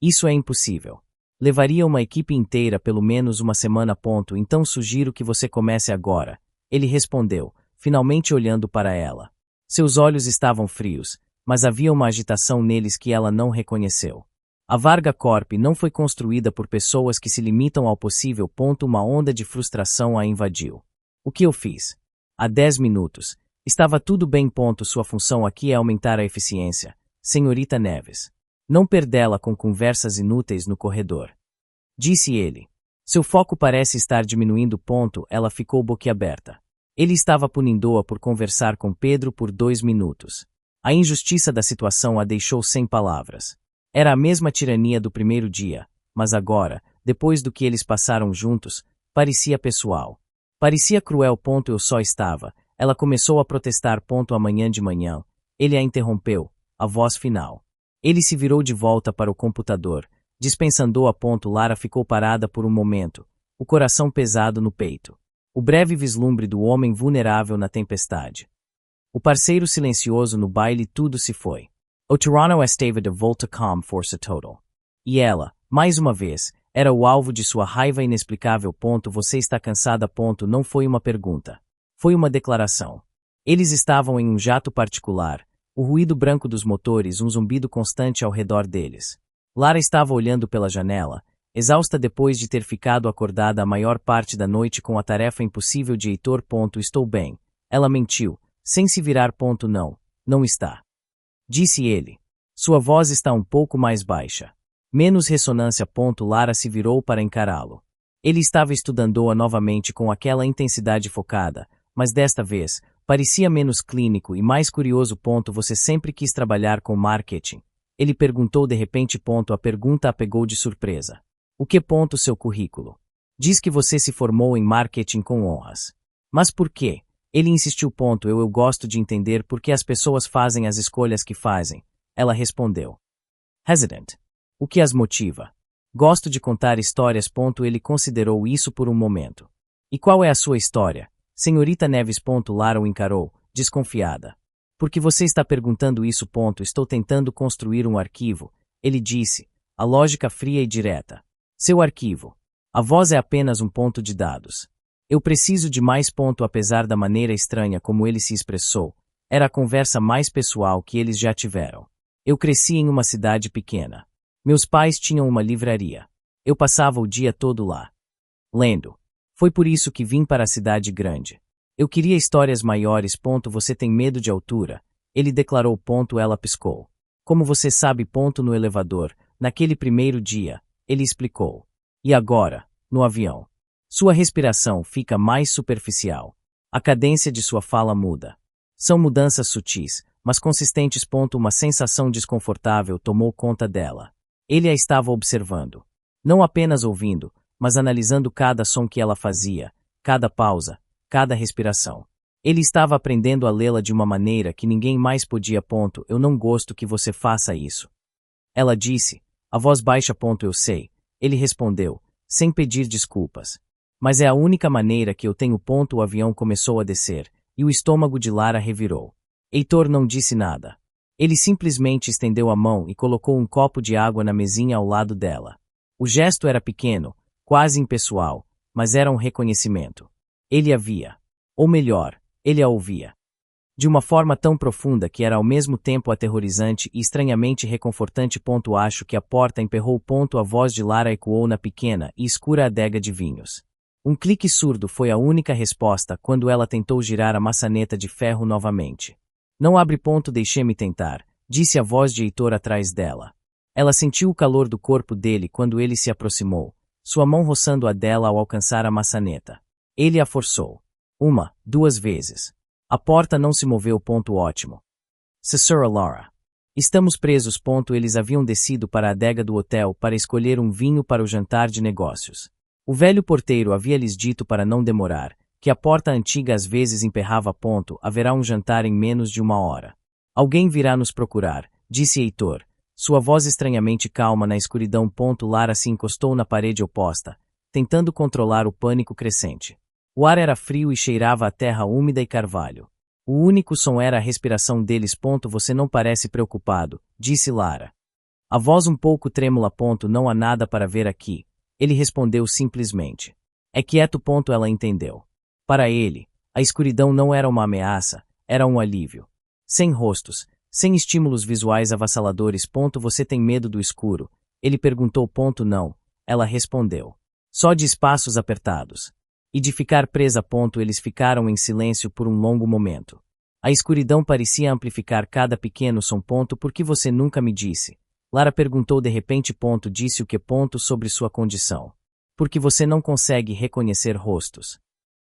Isso é impossível. Levaria uma equipe inteira pelo menos uma semana. Então sugiro que você comece agora. Ele respondeu, finalmente olhando para ela. Seus olhos estavam frios, mas havia uma agitação neles que ela não reconheceu. A Varga Corp não foi construída por pessoas que se limitam ao possível. Uma onda de frustração a invadiu. O que eu fiz? Há 10 minutos. Estava tudo bem. Sua função aqui é aumentar a eficiência, senhorita Neves. Não perdê-la com conversas inúteis no corredor. Disse ele. Seu foco parece estar diminuindo. Ela ficou boquiaberta. Ele estava punindo-a por conversar com Pedro por 2 minutos. A injustiça da situação a deixou sem palavras. Era a mesma tirania do primeiro dia, mas agora, depois do que eles passaram juntos, parecia pessoal. Parecia cruel. Eu só estava. Ela começou a protestar. Amanhã de manhã. Ele a interrompeu, a voz final. Ele se virou de volta para o computador, dispensando-a. Lara ficou parada por um momento, o coração pesado no peito. O breve vislumbre do homem vulnerável na tempestade. O parceiro silencioso no baile. Tudo se foi. O Toronto estava de volta com força total. E ela, mais uma vez, era o alvo de sua raiva inexplicável. Você está cansada. Não foi uma pergunta. Foi uma declaração. Eles estavam em um jato particular, o ruído branco dos motores, um zumbido constante ao redor deles. Lara estava olhando pela janela, exausta depois de ter ficado acordada a maior parte da noite com a tarefa impossível de Heitor. Estou bem. Ela mentiu, sem se virar. Não está. Disse ele. Sua voz está um pouco mais baixa. Menos ressonância. Lara se virou para encará-lo. Ele estava estudando-a novamente com aquela intensidade focada, mas desta vez, parecia menos clínico e mais curioso. Você sempre quis trabalhar com marketing? Ele perguntou de repente. A pergunta a pegou de surpresa. O que? Seu currículo. Diz que você se formou em marketing com honras. Mas por quê? Ele insistiu. Eu gosto de entender por que as pessoas fazem as escolhas que fazem. Ela respondeu. Hesitant. O que as motiva? Gosto de contar histórias. Ele considerou isso por um momento. E qual é a sua história? Senhorita Neves. Lara o encarou, desconfiada. Por que você está perguntando isso? Estou tentando construir um arquivo. Ele disse, a lógica fria e direta. Seu arquivo. A voz é apenas um ponto de dados. Eu preciso de mais. Apesar da maneira estranha como ele se expressou, era a conversa mais pessoal que eles já tiveram. Eu cresci em uma cidade pequena. Meus pais tinham uma livraria. Eu passava o dia todo lá. Lendo. Foi por isso que vim para a cidade grande. Eu queria histórias maiores. Você tem medo de altura? Ele declarou. Ela piscou. Como você sabe? No elevador, naquele primeiro dia, ele explicou. E agora, no avião? Sua respiração fica mais superficial. A cadência de sua fala muda. São mudanças sutis, mas consistentes. Uma sensação desconfortável tomou conta dela. Ele a estava observando. Não apenas ouvindo, mas analisando cada som que ela fazia, cada pausa, cada respiração. Ele estava aprendendo a lê-la de uma maneira que ninguém mais podia. Eu não gosto que você faça isso. Ela disse, a voz baixa. Eu sei. Ele respondeu, sem pedir desculpas. Mas é a única maneira que eu tenho. O avião começou a descer, e o estômago de Lara revirou. Heitor não disse nada. Ele simplesmente estendeu a mão e colocou um copo de água na mesinha ao lado dela. O gesto era pequeno, quase impessoal, mas era um reconhecimento. Ele a via. Ou melhor, ele a ouvia. De uma forma tão profunda que era ao mesmo tempo aterrorizante e estranhamente reconfortante. Acho que a porta emperrou. A voz de Lara ecoou na pequena e escura adega de vinhos. Um clique surdo foi a única resposta quando ela tentou girar a maçaneta de ferro novamente. Não abre. Deixe-me tentar, disse a voz de Heitor atrás dela. Ela sentiu o calor do corpo dele quando ele se aproximou, sua mão roçando a dela ao alcançar a maçaneta. Ele a forçou. 1, 2 vezes. A porta não se moveu. Ótimo. Cessura Lara. Estamos presos. Eles haviam descido para a adega do hotel para escolher um vinho para o jantar de negócios. O velho porteiro havia lhes dito para não demorar, que a porta antiga às vezes emperrava. Haverá um jantar em menos de 1 hora. Alguém virá nos procurar, disse Heitor, sua voz estranhamente calma na escuridão. Lara se encostou na parede oposta, tentando controlar o pânico crescente. O ar era frio e cheirava a terra úmida e carvalho. O único som era a respiração deles. Você não parece preocupado, disse Lara. A voz um pouco trêmula. Não há nada para ver aqui. Ele respondeu simplesmente. É quieto. Ela entendeu. Para ele, a escuridão não era uma ameaça, era um alívio. Sem rostos, sem estímulos visuais avassaladores. Você tem medo do escuro? Ele perguntou. Não, ela respondeu. Só de espaços apertados. E de ficar presa. Eles ficaram em silêncio por um longo momento. A escuridão parecia amplificar cada pequeno som. Por que você nunca me disse? Lara perguntou de repente. Disse o que? Sobre sua condição. Porque você não consegue reconhecer rostos.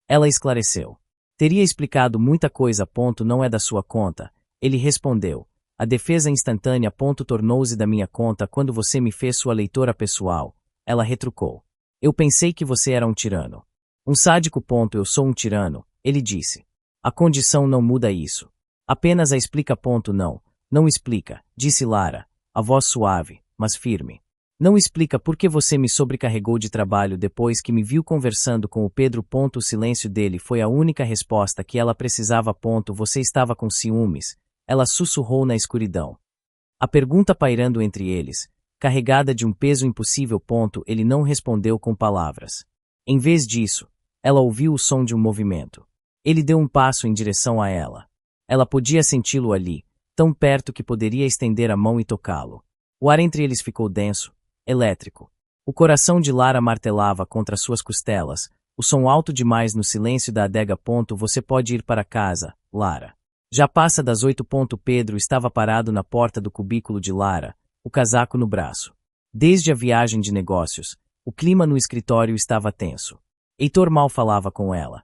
Ela esclareceu. Teria explicado muita coisa. Não é da sua conta. Ele respondeu. A defesa instantânea. Tornou-se da minha conta quando você me fez sua leitora pessoal. Ela retrucou. Eu pensei que você era um tirano. Um sádico. Eu sou um tirano, ele disse. A condição não muda isso. Apenas a explica. Não explica, disse Lara, a voz suave, mas firme. Não explica por que você me sobrecarregou de trabalho depois que me viu conversando com o Pedro. O silêncio dele foi a única resposta que ela precisava. Você estava com ciúmes, ela sussurrou na escuridão. A pergunta pairando entre eles, carregada de um peso impossível. Ele não respondeu com palavras. Em vez disso, ela ouviu o som de um movimento. Ele deu um passo em direção a ela. Ela podia senti-lo ali, tão perto que poderia estender a mão e tocá-lo. O ar entre eles ficou denso, elétrico. O coração de Lara martelava contra suas costelas, o som alto demais no silêncio da adega. Você pode ir para casa, Lara. Já passa das 8. Pedro estava parado na porta do cubículo de Lara, o casaco no braço. Desde a viagem de negócios, o clima no escritório estava tenso. Heitor mal falava com ela,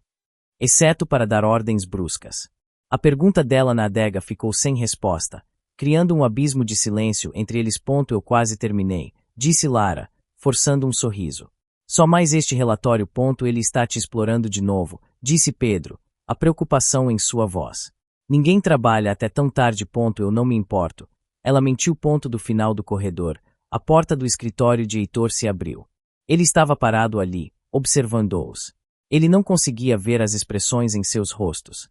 exceto para dar ordens bruscas. A pergunta dela na adega ficou sem resposta, criando um abismo de silêncio entre eles. Eu quase terminei, disse Lara, forçando um sorriso. Só mais este relatório. Ele está te explorando de novo, disse Pedro, a preocupação em sua voz. Ninguém trabalha até tão tarde. Eu não me importo. Ela mentiu. Do final do corredor, a porta do escritório de Heitor se abriu. Ele estava parado ali, observando-os. Ele não conseguia ver as expressões em seus rostos,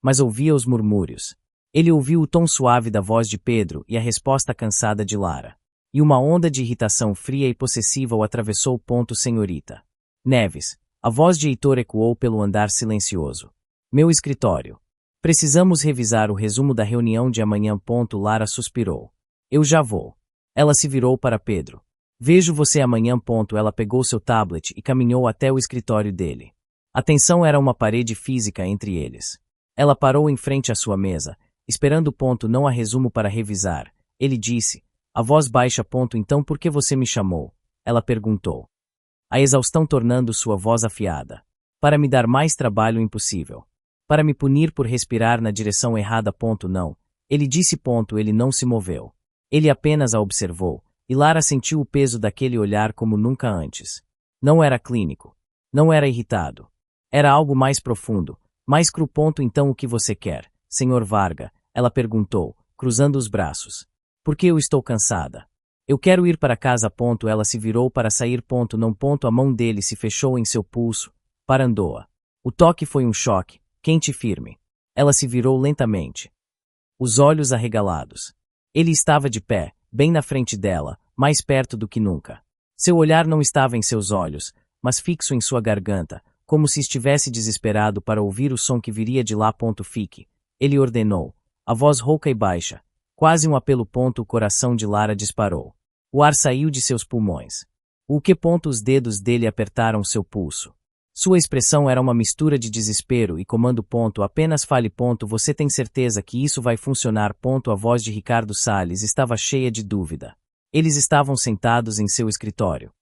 mas ouvia os murmúrios. Ele ouviu o tom suave da voz de Pedro e a resposta cansada de Lara. E uma onda de irritação fria e possessiva o atravessou. Senhorita Neves, a voz de Heitor ecoou pelo andar silencioso. Meu escritório. Precisamos revisar o resumo da reunião de amanhã. Lara suspirou. Eu já vou. Ela se virou para Pedro. Vejo você amanhã. Ela pegou seu tablet e caminhou até o escritório dele. A tensão era uma parede física entre eles. Ela parou em frente à sua mesa, esperando não a resumo para revisar. Ele disse, a voz baixa. Então por que você me chamou? Ela perguntou. A exaustão tornando sua voz afiada. Para me dar mais trabalho impossível. Para me punir por respirar na direção errada. Não. Ele disse. Ele não se moveu. Ele apenas a observou, e Lara sentiu o peso daquele olhar como nunca antes. Não era clínico. Não era irritado. Era algo mais profundo, mais cru. Então o que você quer, Sr. Varga? Ela perguntou, cruzando os braços. Porque eu estou cansada. Eu quero ir para casa. Ela se virou para sair. Não. A mão dele se fechou em seu pulso. Parandoa. O toque foi um choque, quente e firme. Ela se virou lentamente. Os olhos arregalados. Ele estava de pé, bem na frente dela, mais perto do que nunca. Seu olhar não estava em seus olhos, mas fixo em sua garganta, como se estivesse desesperado para ouvir o som que viria de lá. Fique. Ele ordenou, a voz rouca e baixa, quase um apelo. O coração de Lara disparou. O ar saiu de seus pulmões. O que? Os dedos dele apertaram seu pulso. Sua expressão era uma mistura de desespero e comando. Apenas fale. Você tem certeza que isso vai funcionar? A voz de Ricardo Salles estava cheia de dúvida. Eles estavam sentados em seu escritório.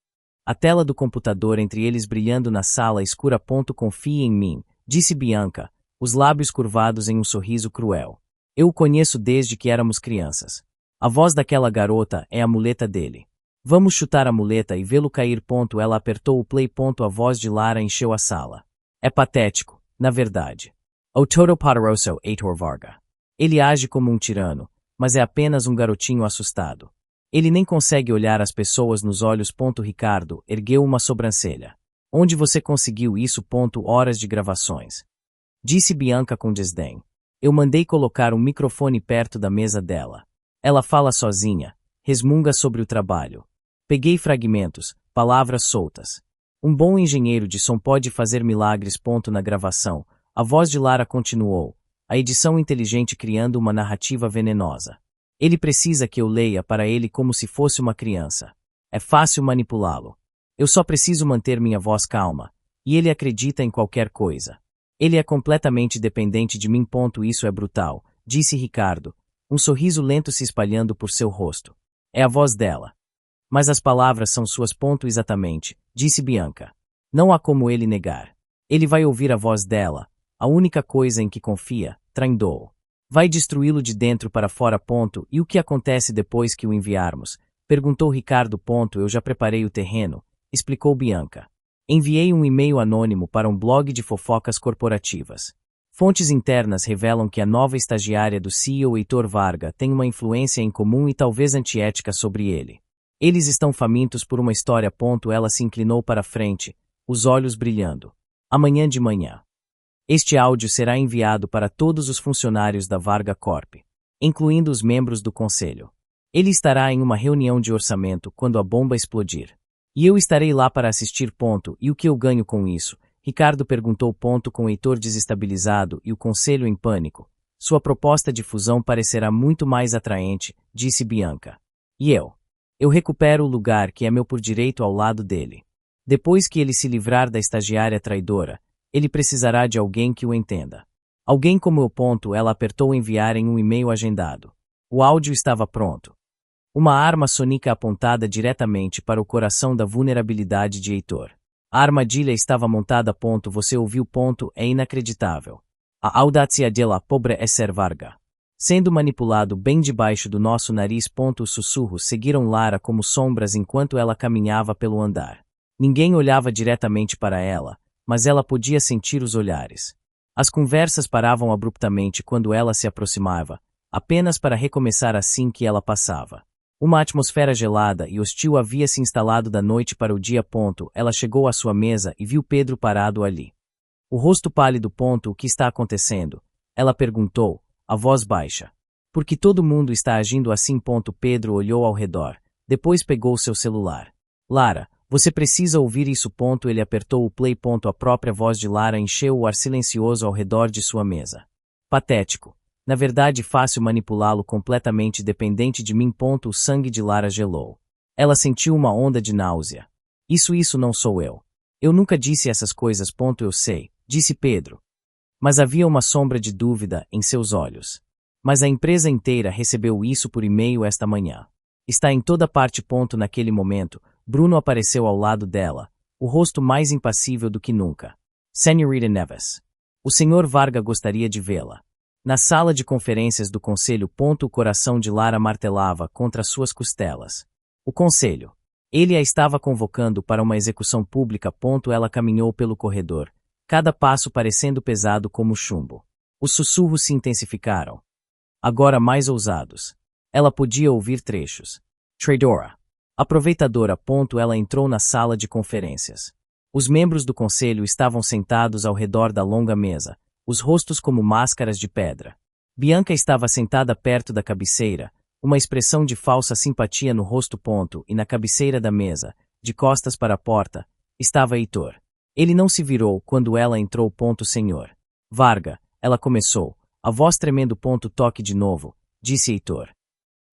A tela do computador entre eles brilhando na sala escura. Confie em mim, disse Bianca, os lábios curvados em um sorriso cruel. Eu o conheço desde que éramos crianças. A voz daquela garota é a muleta dele. Vamos chutar a muleta e vê-lo cair. Ela apertou o play. A voz de Lara encheu a sala. É patético, na verdade. O todo poderoso Heitor Varga. Ele age como um tirano, mas é apenas um garotinho assustado. Ele nem consegue olhar as pessoas nos olhos. Ricardo ergueu uma sobrancelha. Onde você conseguiu isso? Horas de gravações. Disse Bianca com desdém. Eu mandei colocar um microfone perto da mesa dela. Ela fala sozinha, resmunga sobre o trabalho. Peguei fragmentos, palavras soltas. Um bom engenheiro de som pode fazer milagres. Na gravação, a voz de Lara continuou, a edição inteligente criando uma narrativa venenosa. Ele precisa que eu leia para ele como se fosse uma criança. É fácil manipulá-lo. Eu só preciso manter minha voz calma, e ele acredita em qualquer coisa. Ele é completamente dependente de mim. Isso é brutal, disse Ricardo, um sorriso lento se espalhando por seu rosto. É a voz dela. Mas as palavras são suas. Exatamente, disse Bianca. Não há como ele negar. Ele vai ouvir a voz dela, a única coisa em que confia, traindo-o. Vai destruí-lo de dentro para fora. E o que acontece depois que o enviarmos? Perguntou Ricardo. Eu já preparei o terreno, explicou Bianca. Enviei um e-mail anônimo para um blog de fofocas corporativas. Fontes internas revelam que a nova estagiária do CEO Heitor Varga tem uma influência incomum e talvez antiética sobre ele. Eles estão famintos por uma história. Ela se inclinou para frente, os olhos brilhando. Amanhã de manhã. Este áudio será enviado para todos os funcionários da Varga Corp, incluindo os membros do conselho. Ele estará em uma reunião de orçamento quando a bomba explodir. E eu estarei lá para assistir. E o que eu ganho com isso? Ricardo perguntou. Com Heitor desestabilizado e o conselho em pânico. Sua proposta de fusão parecerá muito mais atraente, disse Bianca. E eu? Eu recupero o lugar que é meu por direito ao lado dele. Depois que ele se livrar da estagiária traidora, ele precisará de alguém que o entenda. Alguém como eu. Ela apertou enviar em um e-mail agendado. O áudio estava pronto. Uma arma sônica apontada diretamente para o coração da vulnerabilidade de Heitor. A armadilha estava montada. Você ouviu. É inacreditável. A audácia dela pobre é ser Varga. Sendo manipulado bem debaixo do nosso nariz. Os sussurros seguiram Lara como sombras enquanto ela caminhava pelo andar. Ninguém olhava diretamente para ela, mas ela podia sentir os olhares. As conversas paravam abruptamente quando ela se aproximava, apenas para recomeçar assim que ela passava. Uma atmosfera gelada e hostil havia se instalado da noite para o dia. Ela chegou à sua mesa e viu Pedro parado ali. O rosto pálido. O que está acontecendo? Ela perguntou, a voz baixa. Por que todo mundo está agindo assim? Pedro olhou ao redor, depois pegou seu celular. Lara, você precisa ouvir isso. Ele apertou o play. A própria voz de Lara encheu o ar silencioso ao redor de sua mesa. Patético. Na verdade, fácil manipulá-lo completamente dependente de mim. O sangue de Lara gelou. Ela sentiu uma onda de náusea. Isso não sou eu. Eu nunca disse essas coisas. Eu sei, disse Pedro. Mas havia uma sombra de dúvida em seus olhos. Mas a empresa inteira recebeu isso por e-mail esta manhã. Está em toda parte. Naquele momento, Bruno apareceu ao lado dela, o rosto mais impassível do que nunca. Senhorita Neves. O Sr. Varga gostaria de vê-la. Na sala de conferências do conselho. O coração de Lara martelava contra suas costelas. O conselho. Ele a estava convocando para uma execução pública. Ela caminhou pelo corredor, cada passo parecendo pesado como chumbo. Os sussurros se intensificaram. Agora mais ousados. Ela podia ouvir trechos. Traidora. Aproveitadora. Ela entrou na sala de conferências. Os membros do conselho estavam sentados ao redor da longa mesa, os rostos como máscaras de pedra. Bianca estava sentada perto da cabeceira, uma expressão de falsa simpatia no rosto. E na cabeceira da mesa, de costas para a porta, estava Heitor. Ele não se virou quando ela entrou. Senhor Varga, ela começou, a voz tremendo. Toque de novo, disse Heitor.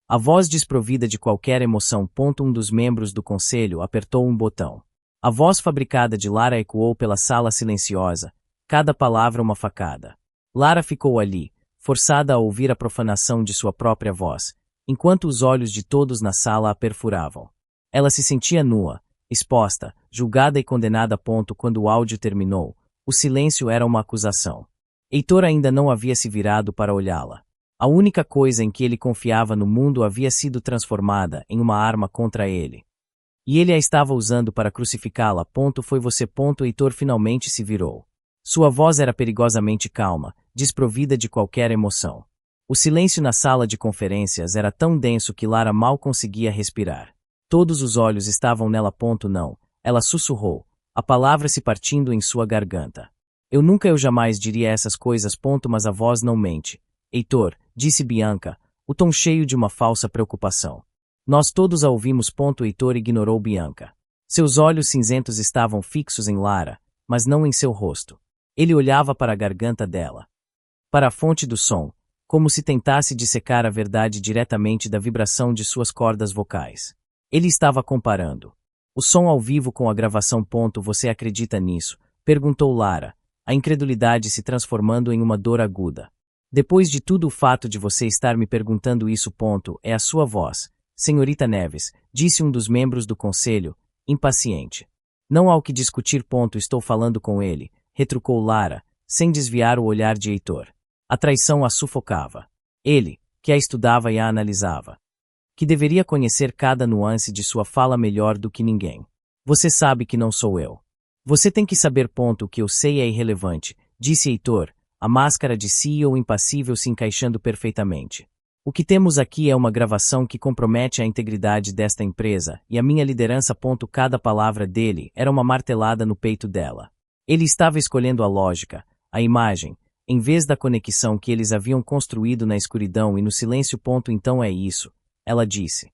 A voz desprovida de qualquer emoção. Um dos membros do conselho apertou um botão. A voz fabricada de Lara ecoou pela sala silenciosa, cada palavra uma facada. Lara ficou ali, forçada a ouvir a profanação de sua própria voz, enquanto os olhos de todos na sala a perfuravam. Ela se sentia nua, exposta, julgada e condenada. Quando o áudio terminou, o silêncio era uma acusação. Heitor ainda não havia se virado para olhá-la. A única coisa em que ele confiava no mundo havia sido transformada em uma arma contra ele. E ele a estava usando para crucificá-la. Foi você. Heitor finalmente se virou. Sua voz era perigosamente calma, desprovida de qualquer emoção. O silêncio na sala de conferências era tão denso que Lara mal conseguia respirar. Todos os olhos estavam nela. Não, ela sussurrou, a palavra se partindo em sua garganta. Eu jamais diria essas coisas. Mas a voz não mente. Heitor, disse Bianca, o tom cheio de uma falsa preocupação. Nós todos a ouvimos. Heitor ignorou Bianca. Seus olhos cinzentos estavam fixos em Lara, mas não em seu rosto. Ele olhava para a garganta dela, para a fonte do som, como se tentasse dissecar a verdade diretamente da vibração de suas cordas vocais. Ele estava comparando o som ao vivo com a gravação. Você acredita nisso? Perguntou Lara, a incredulidade se transformando em uma dor aguda. Depois de tudo, o fato de você estar me perguntando isso. É a sua voz. Senhorita Neves, disse um dos membros do conselho, impaciente. Não há o que discutir. Estou falando com ele, retrucou Lara, sem desviar o olhar de Heitor. A traição a sufocava. Ele, que a estudava e a analisava, que deveria conhecer cada nuance de sua fala melhor do que ninguém. Você sabe que não sou eu. Você tem que saber. O que eu sei é irrelevante, disse Heitor, a máscara de CEO impassível se encaixando perfeitamente. O que temos aqui é uma gravação que compromete a integridade desta empresa e a minha liderança. Cada palavra dele era uma martelada no peito dela. Ele estava escolhendo a lógica, a imagem, em vez da conexão que eles haviam construído na escuridão e no silêncio. Então é isso, ela disse.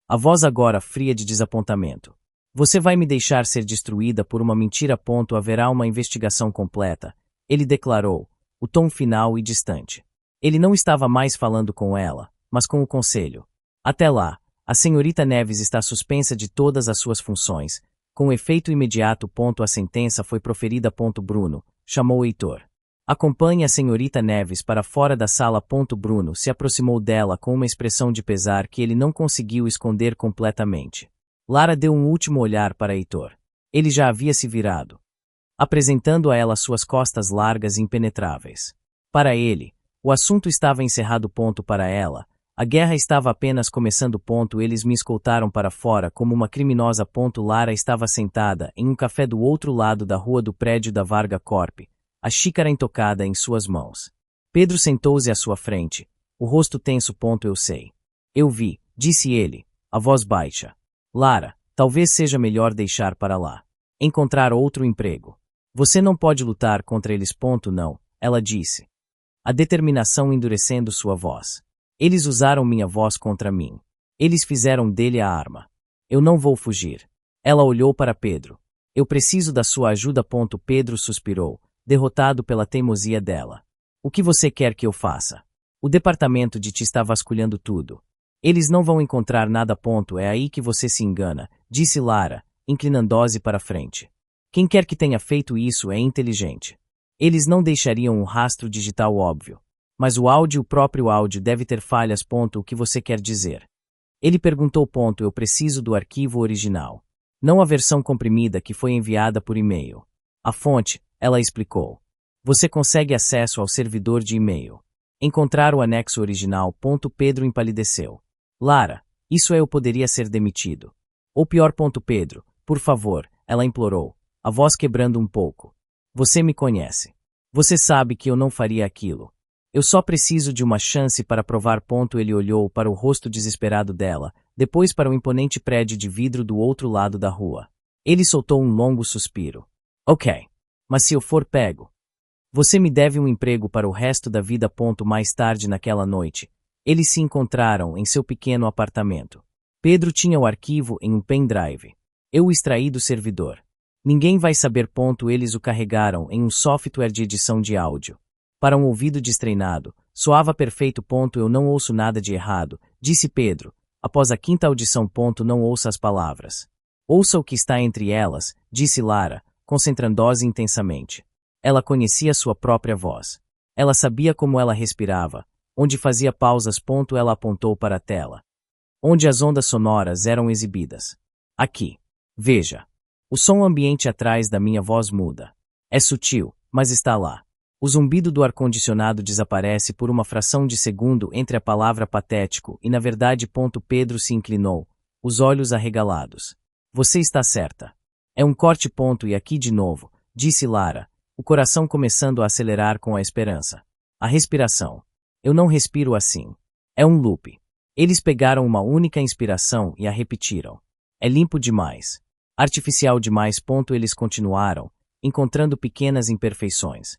A voz agora fria de desapontamento. Você vai me deixar ser destruída por uma mentira. Haverá uma investigação completa, ele declarou, o tom final e distante. Ele não estava mais falando com ela, mas com o conselho. Até lá, a senhorita Neves está suspensa de todas as suas funções, com efeito imediato. A sentença foi proferida. Bruno, chamou Heitor. Acompanhe a senhorita Neves para fora da sala. Bruno se aproximou dela com uma expressão de pesar que ele não conseguiu esconder completamente. Lara deu um último olhar para Heitor. Ele já havia se virado, apresentando a ela suas costas largas e impenetráveis. Para ele, o assunto estava encerrado. Para ela, a guerra estava apenas começando. Eles me escoltaram para fora como uma criminosa. Lara estava sentada em um café do outro lado da rua do prédio da Varga Corp, a xícara intocada em suas mãos. Pedro sentou-se à sua frente, o rosto tenso. Eu sei. Eu vi, disse ele, a voz baixa. Lara, talvez seja melhor deixar para lá. Encontrar outro emprego. Você não pode lutar contra eles. Não, ela disse. A determinação endurecendo sua voz. Eles usaram minha voz contra mim. Eles fizeram dele a arma. Eu não vou fugir. Ela olhou para Pedro. Eu preciso da sua ajuda. Pedro suspirou, derrotado pela teimosia dela. O que você quer que eu faça? O departamento de ti está vasculhando tudo. Eles não vão encontrar nada. É aí que você se engana, disse Lara, inclinando-se para frente. Quem quer que tenha feito isso é inteligente. Eles não deixariam um rastro digital óbvio. Mas o próprio áudio deve ter falhas. O que você quer dizer? Ele perguntou. Eu preciso do arquivo original. Não a versão comprimida que foi enviada por e-mail. A fonte, ela explicou. Você consegue acesso ao servidor de e-mail. Encontrar o anexo original. Pedro empalideceu. Lara, isso eu poderia ser demitido. Ou pior. Pedro, por favor, ela implorou, a voz quebrando um pouco. Você me conhece. Você sabe que eu não faria aquilo. Eu só preciso de uma chance para provar. Ele olhou para o rosto desesperado dela, depois para o imponente prédio de vidro do outro lado da rua. Ele soltou um longo suspiro. Ok. Mas se eu for pego? Você me deve um emprego para o resto da vida. Mais tarde naquela noite, eles se encontraram em seu pequeno apartamento. Pedro tinha o arquivo em um pendrive. Eu o extraí do servidor. Ninguém vai saber. Eles o carregaram em um software de edição de áudio. Para um ouvido destreinado, soava perfeito. Eu não ouço nada de errado, disse Pedro. Após a quinta audição. Não ouça as palavras. Ouça o que está entre elas, disse Lara, concentrando-se intensamente. Ela conhecia sua própria voz. Ela sabia como ela respirava, onde fazia pausas. Ela apontou para a tela, onde as ondas sonoras eram exibidas. Aqui. Veja. O som ambiente atrás da minha voz muda. É sutil, mas está lá. O zumbido do ar-condicionado desaparece por uma fração de segundo entre a palavra patético e na verdade. Pedro se inclinou, os olhos arregalados. Você está certa. É um corte. E aqui de novo, disse Lara, o coração começando a acelerar com a esperança. A respiração. Eu não respiro assim. É um loop. Eles pegaram uma única inspiração e a repetiram. É limpo demais. Artificial demais. Eles continuaram, encontrando pequenas imperfeições.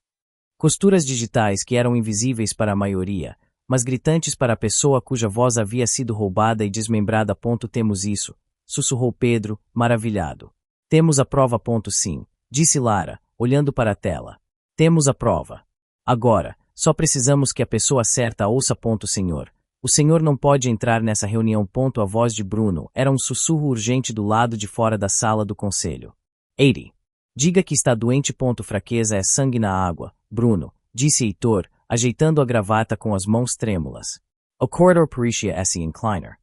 Costuras digitais que eram invisíveis para a maioria, mas gritantes para a pessoa cuja voz havia sido roubada e desmembrada. Temos isso, sussurrou Pedro, maravilhado. Temos a prova. Sim, disse Lara, olhando para a tela. Temos a prova. Agora, só precisamos que a pessoa certa ouça. Senhor. O senhor não pode entrar nessa reunião. A voz de Bruno era um sussurro urgente do lado de fora da sala do conselho. Eire. Diga que está doente. Fraqueza é sangue na água, Bruno, disse Heitor, ajeitando a gravata com as mãos trêmulas. O corredor parecia se inclinar.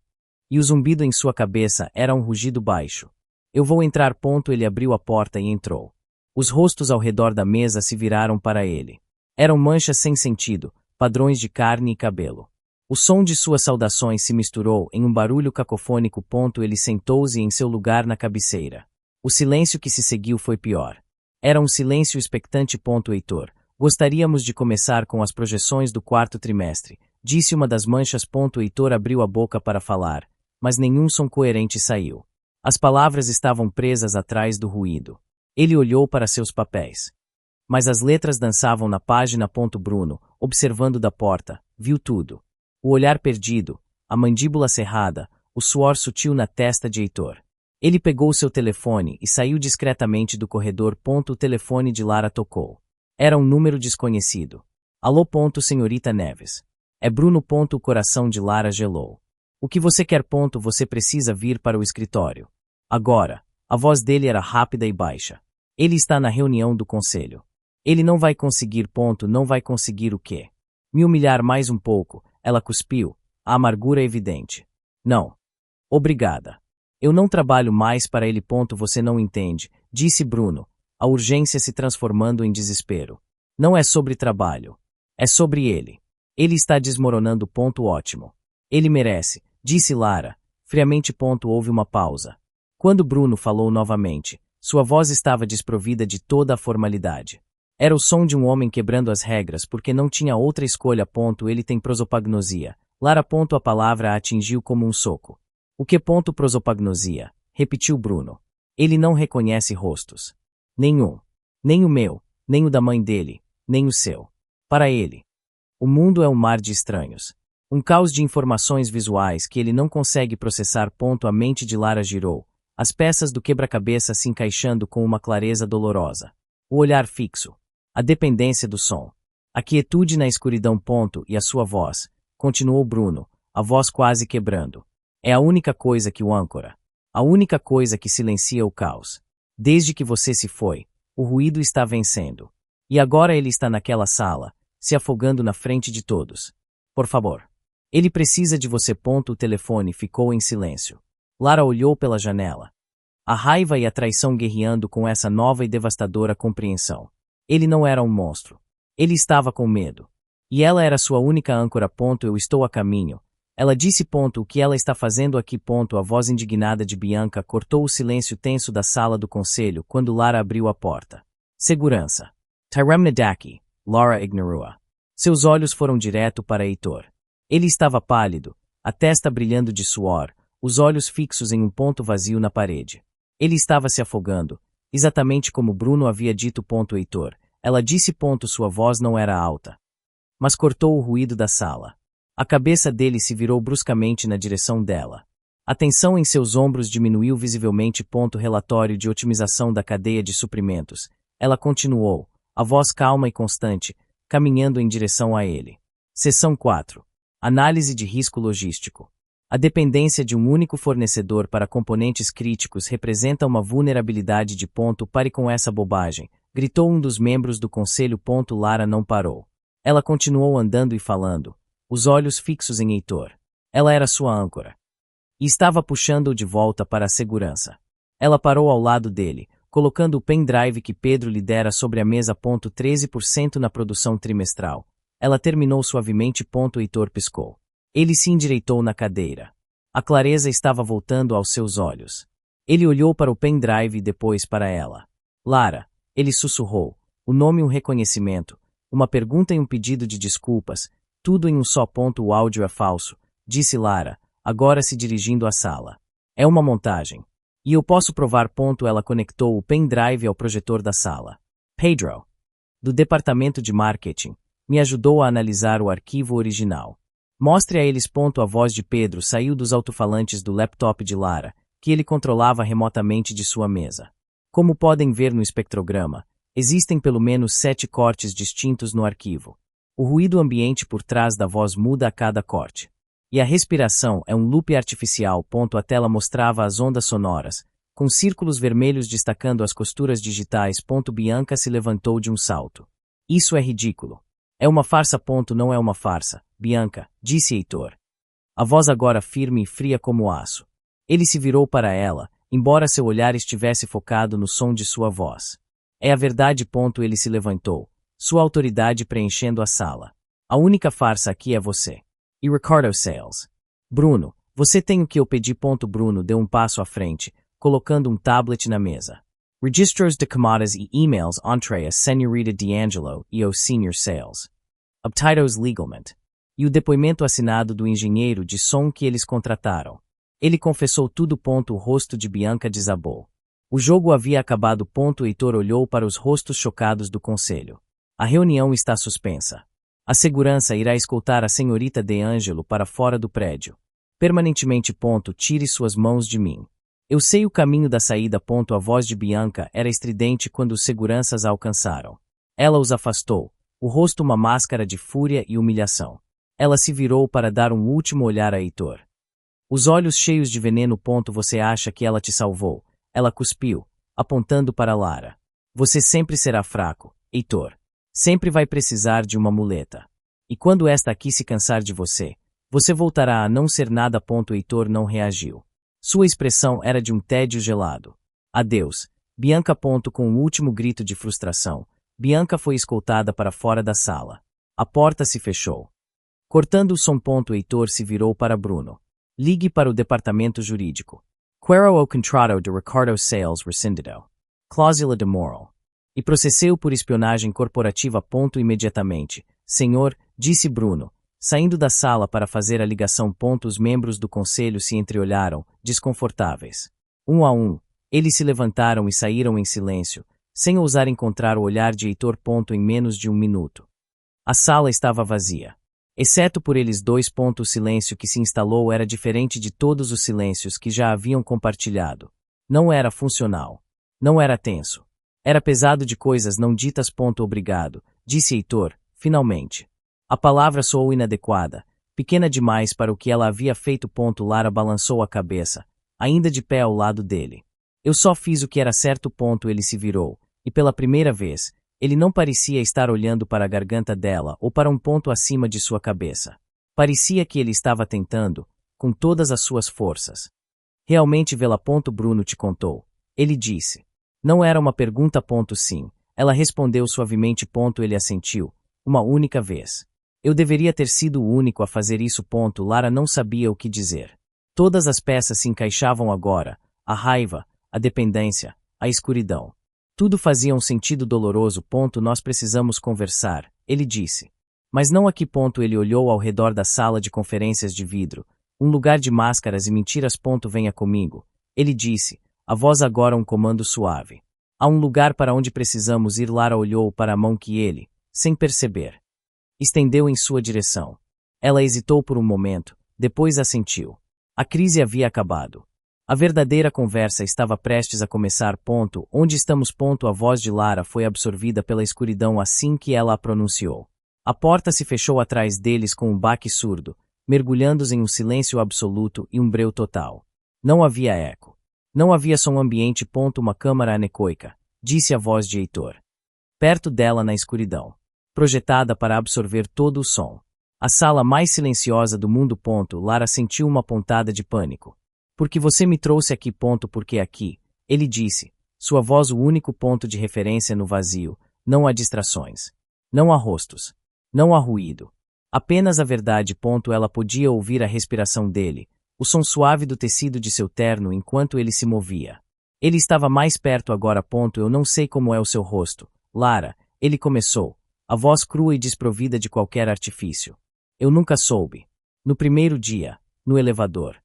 E o zumbido em sua cabeça era um rugido baixo. Eu vou entrar. Ele abriu a porta e entrou. Os rostos ao redor da mesa se viraram para ele. Eram manchas sem sentido, padrões de carne e cabelo. O som de suas saudações se misturou em um barulho cacofônico. Ele sentou-se em seu lugar na cabeceira. O silêncio que se seguiu foi pior. Era um silêncio expectante. Heitor, gostaríamos de começar com as projeções do quarto trimestre, disse uma das manchas. Heitor abriu a boca para falar, mas nenhum som coerente saiu. As palavras estavam presas atrás do ruído. Ele olhou para seus papéis. Mas as letras dançavam na página. Bruno, observando da porta, viu tudo. O olhar perdido, a mandíbula cerrada, o suor sutil na testa de Heitor. Ele pegou seu telefone e saiu discretamente do corredor. O telefone de Lara tocou. Era um número desconhecido. Alô. Senhorita Neves. É Bruno. O coração de Lara gelou. O que você quer? Você precisa vir para o escritório. Agora. A voz dele era rápida e baixa. Ele está na reunião do conselho. Ele não vai conseguir. Não vai conseguir o quê? Me humilhar mais um pouco. Ela cuspiu, a amargura evidente. Não. Obrigada. Eu não trabalho mais para ele. Você não entende, disse Bruno, a urgência se transformando em desespero. Não é sobre trabalho. É sobre ele. Ele está desmoronando. Ótimo. Ele merece, disse Lara, friamente. Houve uma pausa. Quando Bruno falou novamente, sua voz estava desprovida de toda a formalidade. Era o som de um homem quebrando as regras porque não tinha outra escolha. Ele tem prosopagnosia. Lara. A palavra a atingiu como um soco. O que? Prosopagnosia, repetiu Bruno. Ele não reconhece rostos. Nenhum. Nem o meu, nem o da mãe dele, nem o seu. Para ele. O mundo é um mar de estranhos. Um caos de informações visuais que ele não consegue processar. A mente de Lara girou, as peças do quebra-cabeça se encaixando com uma clareza dolorosa. O olhar fixo. A dependência do som. A quietude na escuridão. E a sua voz, continuou Bruno, a voz quase quebrando. É a única coisa que o âncora. A única coisa que silencia o caos. Desde que você se foi, o ruído está vencendo. E agora ele está naquela sala, se afogando na frente de todos. Por favor. Ele precisa de você. O telefone ficou em silêncio. Lara olhou pela janela. A raiva e a traição guerreando com essa nova e devastadora compreensão. Ele não era um monstro. Ele estava com medo. E ela era sua única âncora. Eu estou a caminho. Ela disse. O que ela está fazendo aqui? A voz indignada de Bianca cortou o silêncio tenso da sala do conselho quando Lara abriu a porta. Segurança. Tyrem Nadaki. Lara ignorou-a. Seus olhos foram direto para Heitor. Ele estava pálido, a testa brilhando de suor, os olhos fixos em um ponto vazio na parede. Ele estava se afogando, exatamente como Bruno havia dito. Heitor. Ela disse. Sua voz não era alta, mas cortou o ruído da sala. A cabeça dele se virou bruscamente na direção dela. A tensão em seus ombros diminuiu visivelmente. Relatório de otimização da cadeia de suprimentos. Ela continuou, a voz calma e constante, caminhando em direção a ele. Seção 4. Análise de risco logístico. A dependência de um único fornecedor para componentes críticos representa uma vulnerabilidade de Pare com essa bobagem, gritou um dos membros do conselho. Lara não parou. Ela continuou andando e falando, os olhos fixos em Heitor. Ela era sua âncora. E estava puxando-o de volta para a segurança. Ela parou ao lado dele, colocando o pendrive que Pedro lhe dera sobre a mesa. 13% na produção trimestral. Ela terminou suavemente. Heitor piscou. Ele se endireitou na cadeira. A clareza estava voltando aos seus olhos. Ele olhou para o pendrive e depois para ela. Lara, ele sussurrou, o nome e um reconhecimento, uma pergunta e um pedido de desculpas, tudo em um só. O áudio é falso, disse Lara, agora se dirigindo à sala. É uma montagem. E eu posso provar. Ela conectou o pendrive ao projetor da sala. Pedro, do departamento de marketing, me ajudou a analisar o arquivo original. Mostre a eles. A voz de Pedro saiu dos alto-falantes do laptop de Lara, que ele controlava remotamente de sua mesa. Como podem ver no espectrograma, existem pelo menos 7 cortes distintos no arquivo. O ruído ambiente por trás da voz muda a cada corte. E a respiração é um loop artificial. A tela mostrava as ondas sonoras, com círculos vermelhos destacando as costuras digitais. Bianca se levantou de um salto. Isso é ridículo. É uma farsa. Não é uma farsa, Bianca, disse Heitor. A voz agora firme e fria como aço. Ele se virou para ela, embora seu olhar estivesse focado no som de sua voz. É a verdade. Ele se levantou, sua autoridade preenchendo a sala. A única farsa aqui é você. E Ricardo Sales. Bruno, você tem o que eu pedi. Bruno deu um passo à frente, colocando um tablet na mesa. Registros de camadas e emails entre a Senhorita D'Angelo e o Senior Sales. Obtidos legalmente. E o depoimento assinado do engenheiro de som que eles contrataram. Ele confessou tudo. O rosto de Bianca desabou. O jogo havia acabado. Heitor olhou para os rostos chocados do conselho. A reunião está suspensa. A segurança irá escoltar a senhorita D'Angelo para fora do prédio. Permanentemente. Tire suas mãos de mim. Eu sei o caminho da saída. A voz de Bianca era estridente quando os seguranças a alcançaram. Ela os afastou, o rosto uma máscara de fúria e humilhação. Ela se virou para dar um último olhar a Heitor. Os olhos cheios de veneno. Você acha que ela te salvou? Ela cuspiu, apontando para Lara. Você sempre será fraco, Heitor. Sempre vai precisar de uma muleta. E quando esta aqui se cansar de você, você voltará a não ser nada. Heitor não reagiu. Sua expressão era de um tédio gelado. Adeus, Bianca. Com um último grito de frustração, Bianca foi escoltada para fora da sala. A porta se fechou. Cortando o som. Heitor se virou para Bruno. Ligue para o departamento jurídico. Quero o contrato de Ricardo Sales rescindido. Cláusula de moral. E processei-o por espionagem corporativa. Imediatamente, senhor, disse Bruno, saindo da sala para fazer a ligação. Os membros do conselho se entreolharam, desconfortáveis. Um a um, eles se levantaram e saíram em silêncio, sem ousar encontrar o olhar de Heitor. Em menos de um minuto. A sala estava vazia. Exceto por eles dois. O silêncio que se instalou era diferente de todos os silêncios que já haviam compartilhado. Não era funcional. Não era tenso. Era pesado de coisas não ditas. Obrigado, disse Heitor, finalmente. A palavra soou inadequada, pequena demais para o que ela havia feito. Lara balançou a cabeça, ainda de pé ao lado dele. Eu só fiz o que era certo. Ele se virou, e pela primeira vez, ele não parecia estar olhando para a garganta dela ou para um ponto acima de sua cabeça. Parecia que ele estava tentando, com todas as suas forças. Realmente vê-la. Bruno te contou. Ele disse. Não era uma pergunta. Sim. Ela respondeu suavemente. Ele assentiu, uma única vez. Eu deveria ter sido o único a fazer isso. Lara não sabia o que dizer. Todas as peças se encaixavam agora, a raiva, a dependência, a escuridão. Tudo fazia um sentido doloroso. Nós precisamos conversar, ele disse. Mas não aqui. Ele olhou ao redor da sala de conferências de vidro, um lugar de máscaras e mentiras. Venha comigo, ele disse, a voz agora um comando suave. Há um lugar para onde precisamos ir. Lara olhou para a mão que ele, sem perceber, estendeu em sua direção. Ela hesitou por um momento, depois assentiu. A crise havia acabado. A verdadeira conversa estava prestes a começar. Onde estamos? A voz de Lara foi absorvida pela escuridão assim que ela a pronunciou. A porta se fechou atrás deles com um baque surdo, mergulhando-os em um silêncio absoluto e um breu total. Não havia eco. Não havia som ambiente. Uma câmara anecoica, disse a voz de Heitor. Perto dela na escuridão, projetada para absorver todo o som. A sala mais silenciosa do mundo. Lara sentiu uma pontada de pânico. Porque você me trouxe aqui. Porque aqui, ele disse, sua voz o único ponto de referência no vazio. Não há distrações. Não há rostos. Não há ruído. Apenas a verdade. Ela podia ouvir a respiração dele, o som suave do tecido de seu terno enquanto ele se movia. Ele estava mais perto agora. Eu não sei como é o seu rosto, Lara, ele começou, a voz crua e desprovida de qualquer artifício. Eu nunca soube. No primeiro dia, no elevador.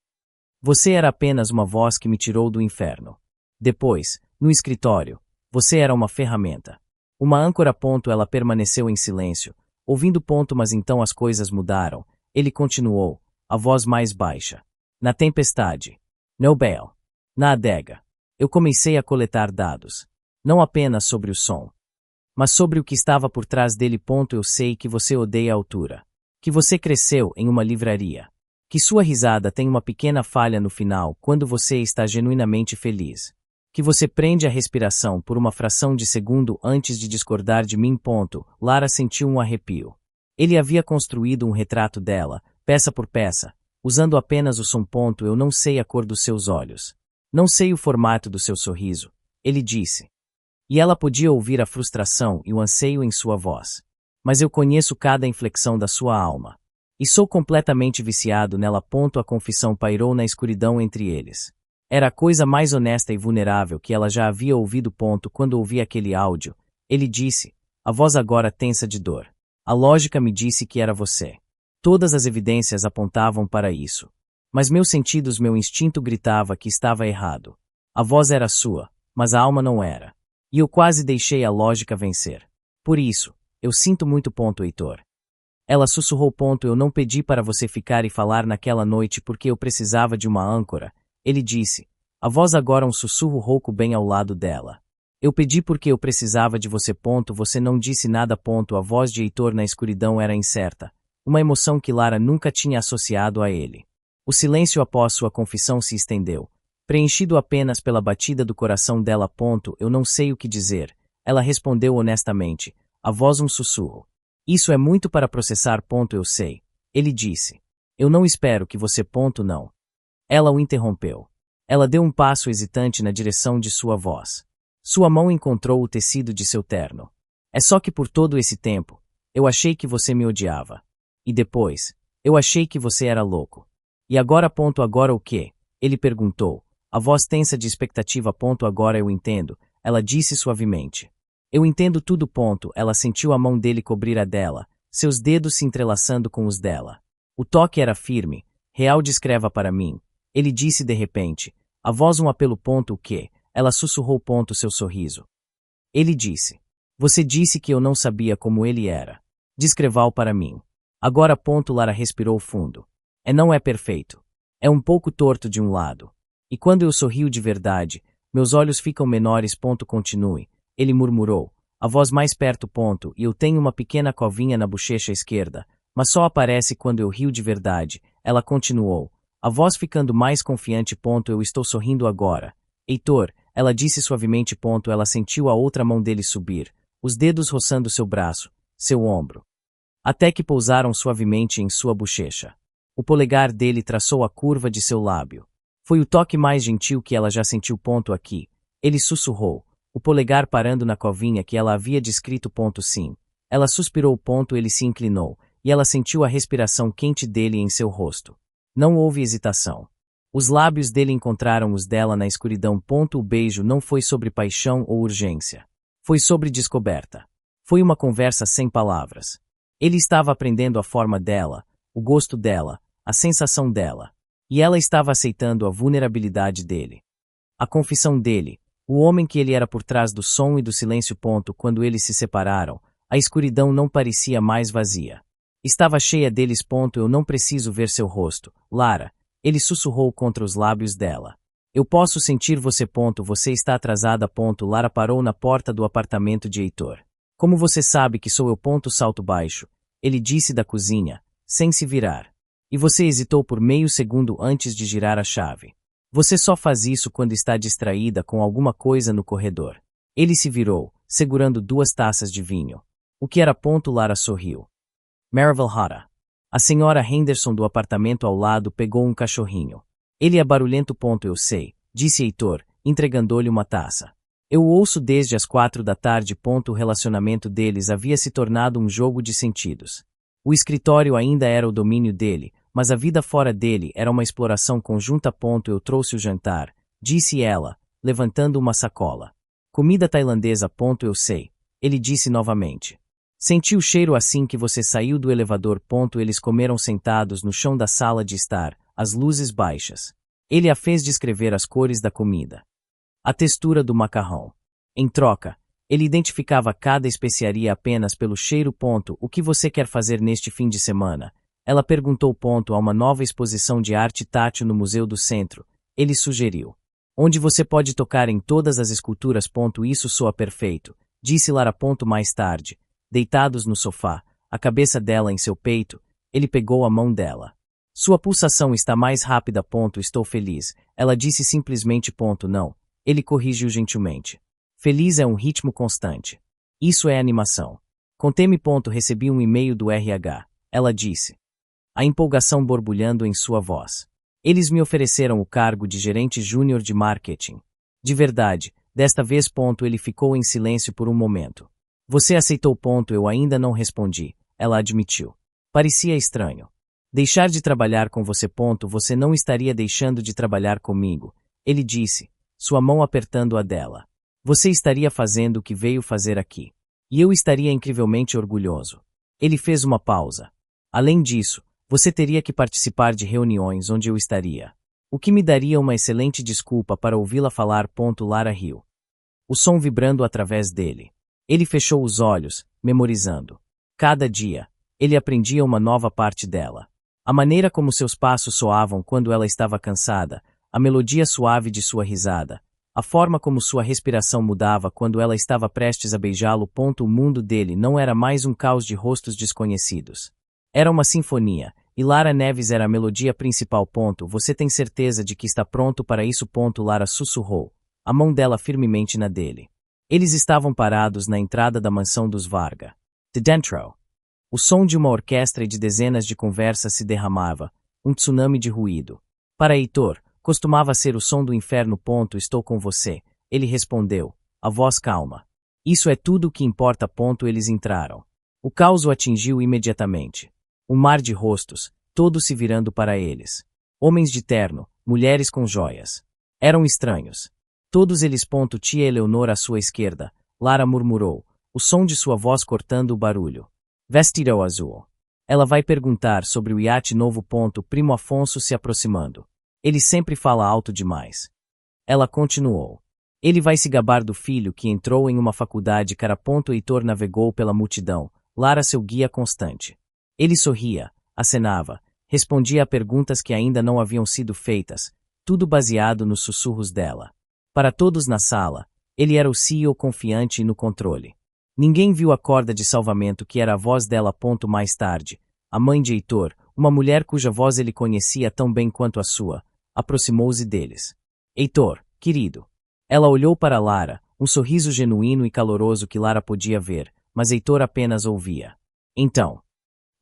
Você era apenas uma voz que me tirou do inferno. Depois, no escritório, você era uma ferramenta. Uma âncora. Ela permaneceu em silêncio, ouvindo. Mas então as coisas mudaram. Ele continuou, a voz mais baixa. Na tempestade. Nobel. Na adega. Eu comecei a coletar dados. Não apenas sobre o som, mas sobre o que estava por trás dele. Eu sei que você odeia a altura. Que você cresceu em uma livraria. Que sua risada tem uma pequena falha no final quando você está genuinamente feliz. Que você prende a respiração por uma fração de segundo antes de discordar de mim. Lara sentiu um arrepio. Ele havia construído um retrato dela, peça por peça, usando apenas o som. Eu não sei a cor dos seus olhos. Não sei o formato do seu sorriso, ele disse. E ela podia ouvir a frustração e o anseio em sua voz. Mas eu conheço cada inflexão da sua alma. E sou completamente viciado nela. A confissão pairou na escuridão entre eles. Era a coisa mais honesta e vulnerável que ela já havia ouvido. Quando ouvi aquele áudio, ele disse, a voz agora tensa de dor. A lógica me disse que era você. Todas as evidências apontavam para isso. Mas meus sentidos, meu instinto gritava que estava errado. A voz era sua, mas a alma não era. E eu quase deixei a lógica vencer. Por isso, eu sinto muito. Heitor. Ela sussurrou. Eu não pedi para você ficar e falar naquela noite porque eu precisava de uma âncora, ele disse. A voz agora um sussurro rouco bem ao lado dela. Eu pedi porque eu precisava de você. Você não disse nada. A voz de Heitor na escuridão era incerta. Uma emoção que Lara nunca tinha associado a ele. O silêncio após sua confissão se estendeu, preenchido apenas pela batida do coração dela. Eu não sei o que dizer, ela respondeu honestamente, a voz um sussurro. Isso é muito para processar. Eu sei, ele disse. Eu não espero que você. Não. Ela o interrompeu. Ela deu um passo hesitante na direção de sua voz. Sua mão encontrou o tecido de seu terno. É só que por todo esse tempo, eu achei que você me odiava. E depois, eu achei que você era louco. E agora. Agora o quê? Ele perguntou, a voz tensa de expectativa. Agora eu entendo, ela disse suavemente. Eu entendo tudo. Ela sentiu a mão dele cobrir a dela, seus dedos se entrelaçando com os dela. O toque era firme, real. Descreva para mim, ele disse de repente, a voz um apelo. O quê? Ela sussurrou. Seu sorriso. Ele disse. Você disse que eu não sabia como ele era. Descreva-o para mim. Agora. Lara respirou fundo. Não é perfeito. É um pouco torto de um lado. E quando eu sorrio de verdade, meus olhos ficam menores. Continue. Ele murmurou, a voz mais perto. E eu tenho uma pequena covinha na bochecha esquerda, mas só aparece quando eu rio de verdade. Ela continuou, a voz ficando mais confiante. Eu estou sorrindo agora. Heitor, ela disse suavemente. Ela sentiu a outra mão dele subir, os dedos roçando seu braço, seu ombro, até que pousaram suavemente em sua bochecha. O polegar dele traçou a curva de seu lábio. Foi o toque mais gentil que ela já sentiu. Aqui. Ele sussurrou, o polegar parando na covinha que ela havia descrito. Sim. Ela suspirou. Ele se inclinou, e ela sentiu a respiração quente dele em seu rosto. Não houve hesitação. Os lábios dele encontraram os dela na escuridão. O beijo não foi sobre paixão ou urgência. Foi sobre descoberta. Foi uma conversa sem palavras. Ele estava aprendendo a forma dela, o gosto dela, a sensação dela. E ela estava aceitando a vulnerabilidade dele. A confissão dele, o homem que ele era por trás do som e do silêncio. Quando eles se separaram, a escuridão não parecia mais vazia. Estava cheia deles. Eu não preciso ver seu rosto, Lara. Ele sussurrou contra os lábios dela. Eu posso sentir você. Você está atrasada. Lara parou na porta do apartamento de Heitor. Como você sabe que sou eu? Salto baixo. Ele disse da cozinha, sem se virar. E você hesitou por meio segundo antes de girar a chave. Você só faz isso quando está distraída com alguma coisa no corredor. Ele se virou, segurando 2 taças de vinho. O que era? Lara sorriu. Marvel Hara. A senhora Henderson do apartamento ao lado pegou um cachorrinho. Ele é barulhento. Eu sei, disse Heitor, entregando-lhe uma taça. Eu o ouço desde as 4 da tarde. O relacionamento deles havia se tornado um jogo de sentidos. O escritório ainda era o domínio dele, mas a vida fora dele era uma exploração conjunta. Eu trouxe o jantar, disse ela, levantando uma sacola. Comida tailandesa. Eu sei, ele disse novamente. Senti o cheiro assim que você saiu do elevador. Eles comeram sentados no chão da sala de estar, as luzes baixas. Ele a fez descrever as cores da comida. A textura do macarrão. Em troca, ele identificava cada especiaria apenas pelo cheiro. O que você quer fazer neste fim de semana? Ela perguntou. A uma nova exposição de arte tátil no Museu do Centro. Ele sugeriu. Onde você pode tocar em todas as esculturas. Isso soa perfeito, disse Lara. Mais tarde, deitados no sofá, a cabeça dela em seu peito, ele pegou a mão dela. Sua pulsação está mais rápida. Estou feliz. Ela disse simplesmente. Não. Ele corrigiu gentilmente. Feliz é um ritmo constante. Isso é animação. Conteme. Recebi um e-mail do RH. Ela disse. A empolgação borbulhando em sua voz. Eles me ofereceram o cargo de gerente júnior de marketing. De verdade, desta vez. Ele ficou em silêncio por um momento. Você aceitou. Eu ainda não respondi. Ela admitiu. Parecia estranho. Deixar de trabalhar com você. Você não estaria deixando de trabalhar comigo. Ele disse, sua mão apertando a dela. Você estaria fazendo o que veio fazer aqui. E eu estaria incrivelmente orgulhoso. Ele fez uma pausa. Além disso, você teria que participar de reuniões onde eu estaria. O que me daria uma excelente desculpa para ouvi-la falar. Lara riu. O som vibrando através dele. Ele fechou os olhos, memorizando. Cada dia, ele aprendia uma nova parte dela. A maneira como seus passos soavam quando ela estava cansada, a melodia suave de sua risada, a forma como sua respiração mudava quando ela estava prestes a beijá-lo. O mundo dele não era mais um caos de rostos desconhecidos. Era uma sinfonia, e Lara Neves era a melodia principal. Você tem certeza de que está pronto para isso? Lara sussurrou, a mão dela firmemente na dele. Eles estavam parados na entrada da mansão dos Varga. De dentro. O som de uma orquestra e de dezenas de conversas se derramava, um tsunami de ruído. Para Heitor, costumava ser o som do inferno. Estou com você, ele respondeu, a voz calma. Isso é tudo o que importa. Eles entraram. O caos o atingiu imediatamente. Um mar de rostos, todos se virando para eles. Homens de terno, mulheres com joias. Eram estranhos. Todos eles. Tia Eleonor à sua esquerda, Lara murmurou, o som de sua voz cortando o barulho. Vestido azul. Ela vai perguntar sobre o iate novo. Primo Afonso se aproximando. Ele sempre fala alto demais. Ela continuou. Ele vai se gabar do filho que entrou em uma faculdade cara. Heitor navegou pela multidão, Lara seu guia constante. Ele sorria, acenava, respondia a perguntas que ainda não haviam sido feitas, tudo baseado nos sussurros dela. Para todos na sala, ele era o CEO confiante e no controle. Ninguém viu a corda de salvamento que era a voz dela. Mais tarde, a mãe de Heitor, uma mulher cuja voz ele conhecia tão bem quanto a sua, aproximou-se deles. Heitor, querido. Ela olhou para Lara, um sorriso genuíno e caloroso que Lara podia ver, mas Heitor apenas ouvia. Então.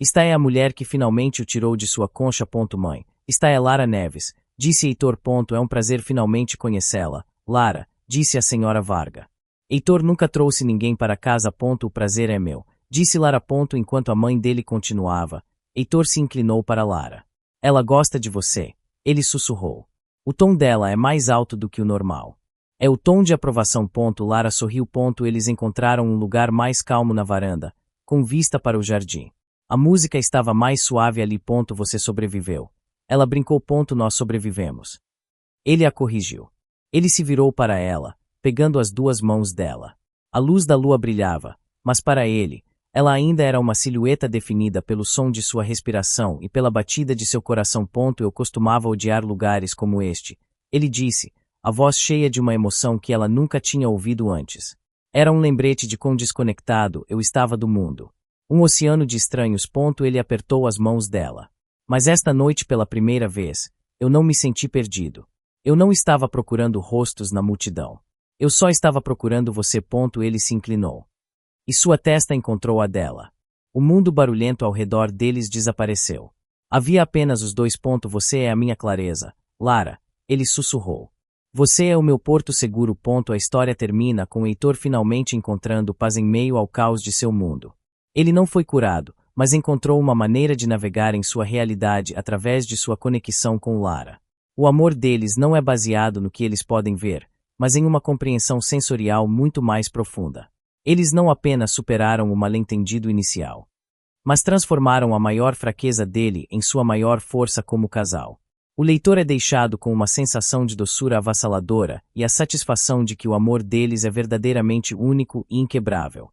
Esta é a mulher que finalmente o tirou de sua concha. Mãe. Esta é Lara Neves, disse Heitor. É um prazer finalmente conhecê-la, Lara, disse a senhora Varga. Heitor nunca trouxe ninguém para casa. O prazer é meu, disse Lara. Enquanto a mãe dele continuava, Heitor se inclinou para Lara. Ela gosta de você, ele sussurrou. O tom dela é mais alto do que o normal. É o tom de aprovação. Lara sorriu. Eles encontraram um lugar mais calmo na varanda, com vista para o jardim. A música estava mais suave ali. Você sobreviveu. Ela brincou. Nós sobrevivemos. Ele a corrigiu. Ele se virou para ela, pegando as duas mãos dela. A luz da lua brilhava, mas para ele, ela ainda era uma silhueta definida pelo som de sua respiração e pela batida de seu coração. Eu costumava odiar lugares como este, ele disse, a voz cheia de uma emoção que ela nunca tinha ouvido antes. Era um lembrete de quão desconectado eu estava do mundo. Um oceano de estranhos. Ele apertou as mãos dela. Mas esta noite, pela primeira vez, eu não me senti perdido. Eu não estava procurando rostos na multidão. Eu só estava procurando você. Ele se inclinou. E sua testa encontrou a dela. O mundo barulhento ao redor deles desapareceu. Havia apenas os dois. Você é a minha clareza, Lara, ele sussurrou. Você é o meu porto seguro. A história termina com Heitor finalmente encontrando paz em meio ao caos de seu mundo. Ele não foi curado, mas encontrou uma maneira de navegar em sua realidade através de sua conexão com Lara. O amor deles não é baseado no que eles podem ver, mas em uma compreensão sensorial muito mais profunda. Eles não apenas superaram o mal-entendido inicial, mas transformaram a maior fraqueza dele em sua maior força como casal. O leitor é deixado com uma sensação de doçura avassaladora e a satisfação de que o amor deles é verdadeiramente único e inquebrável.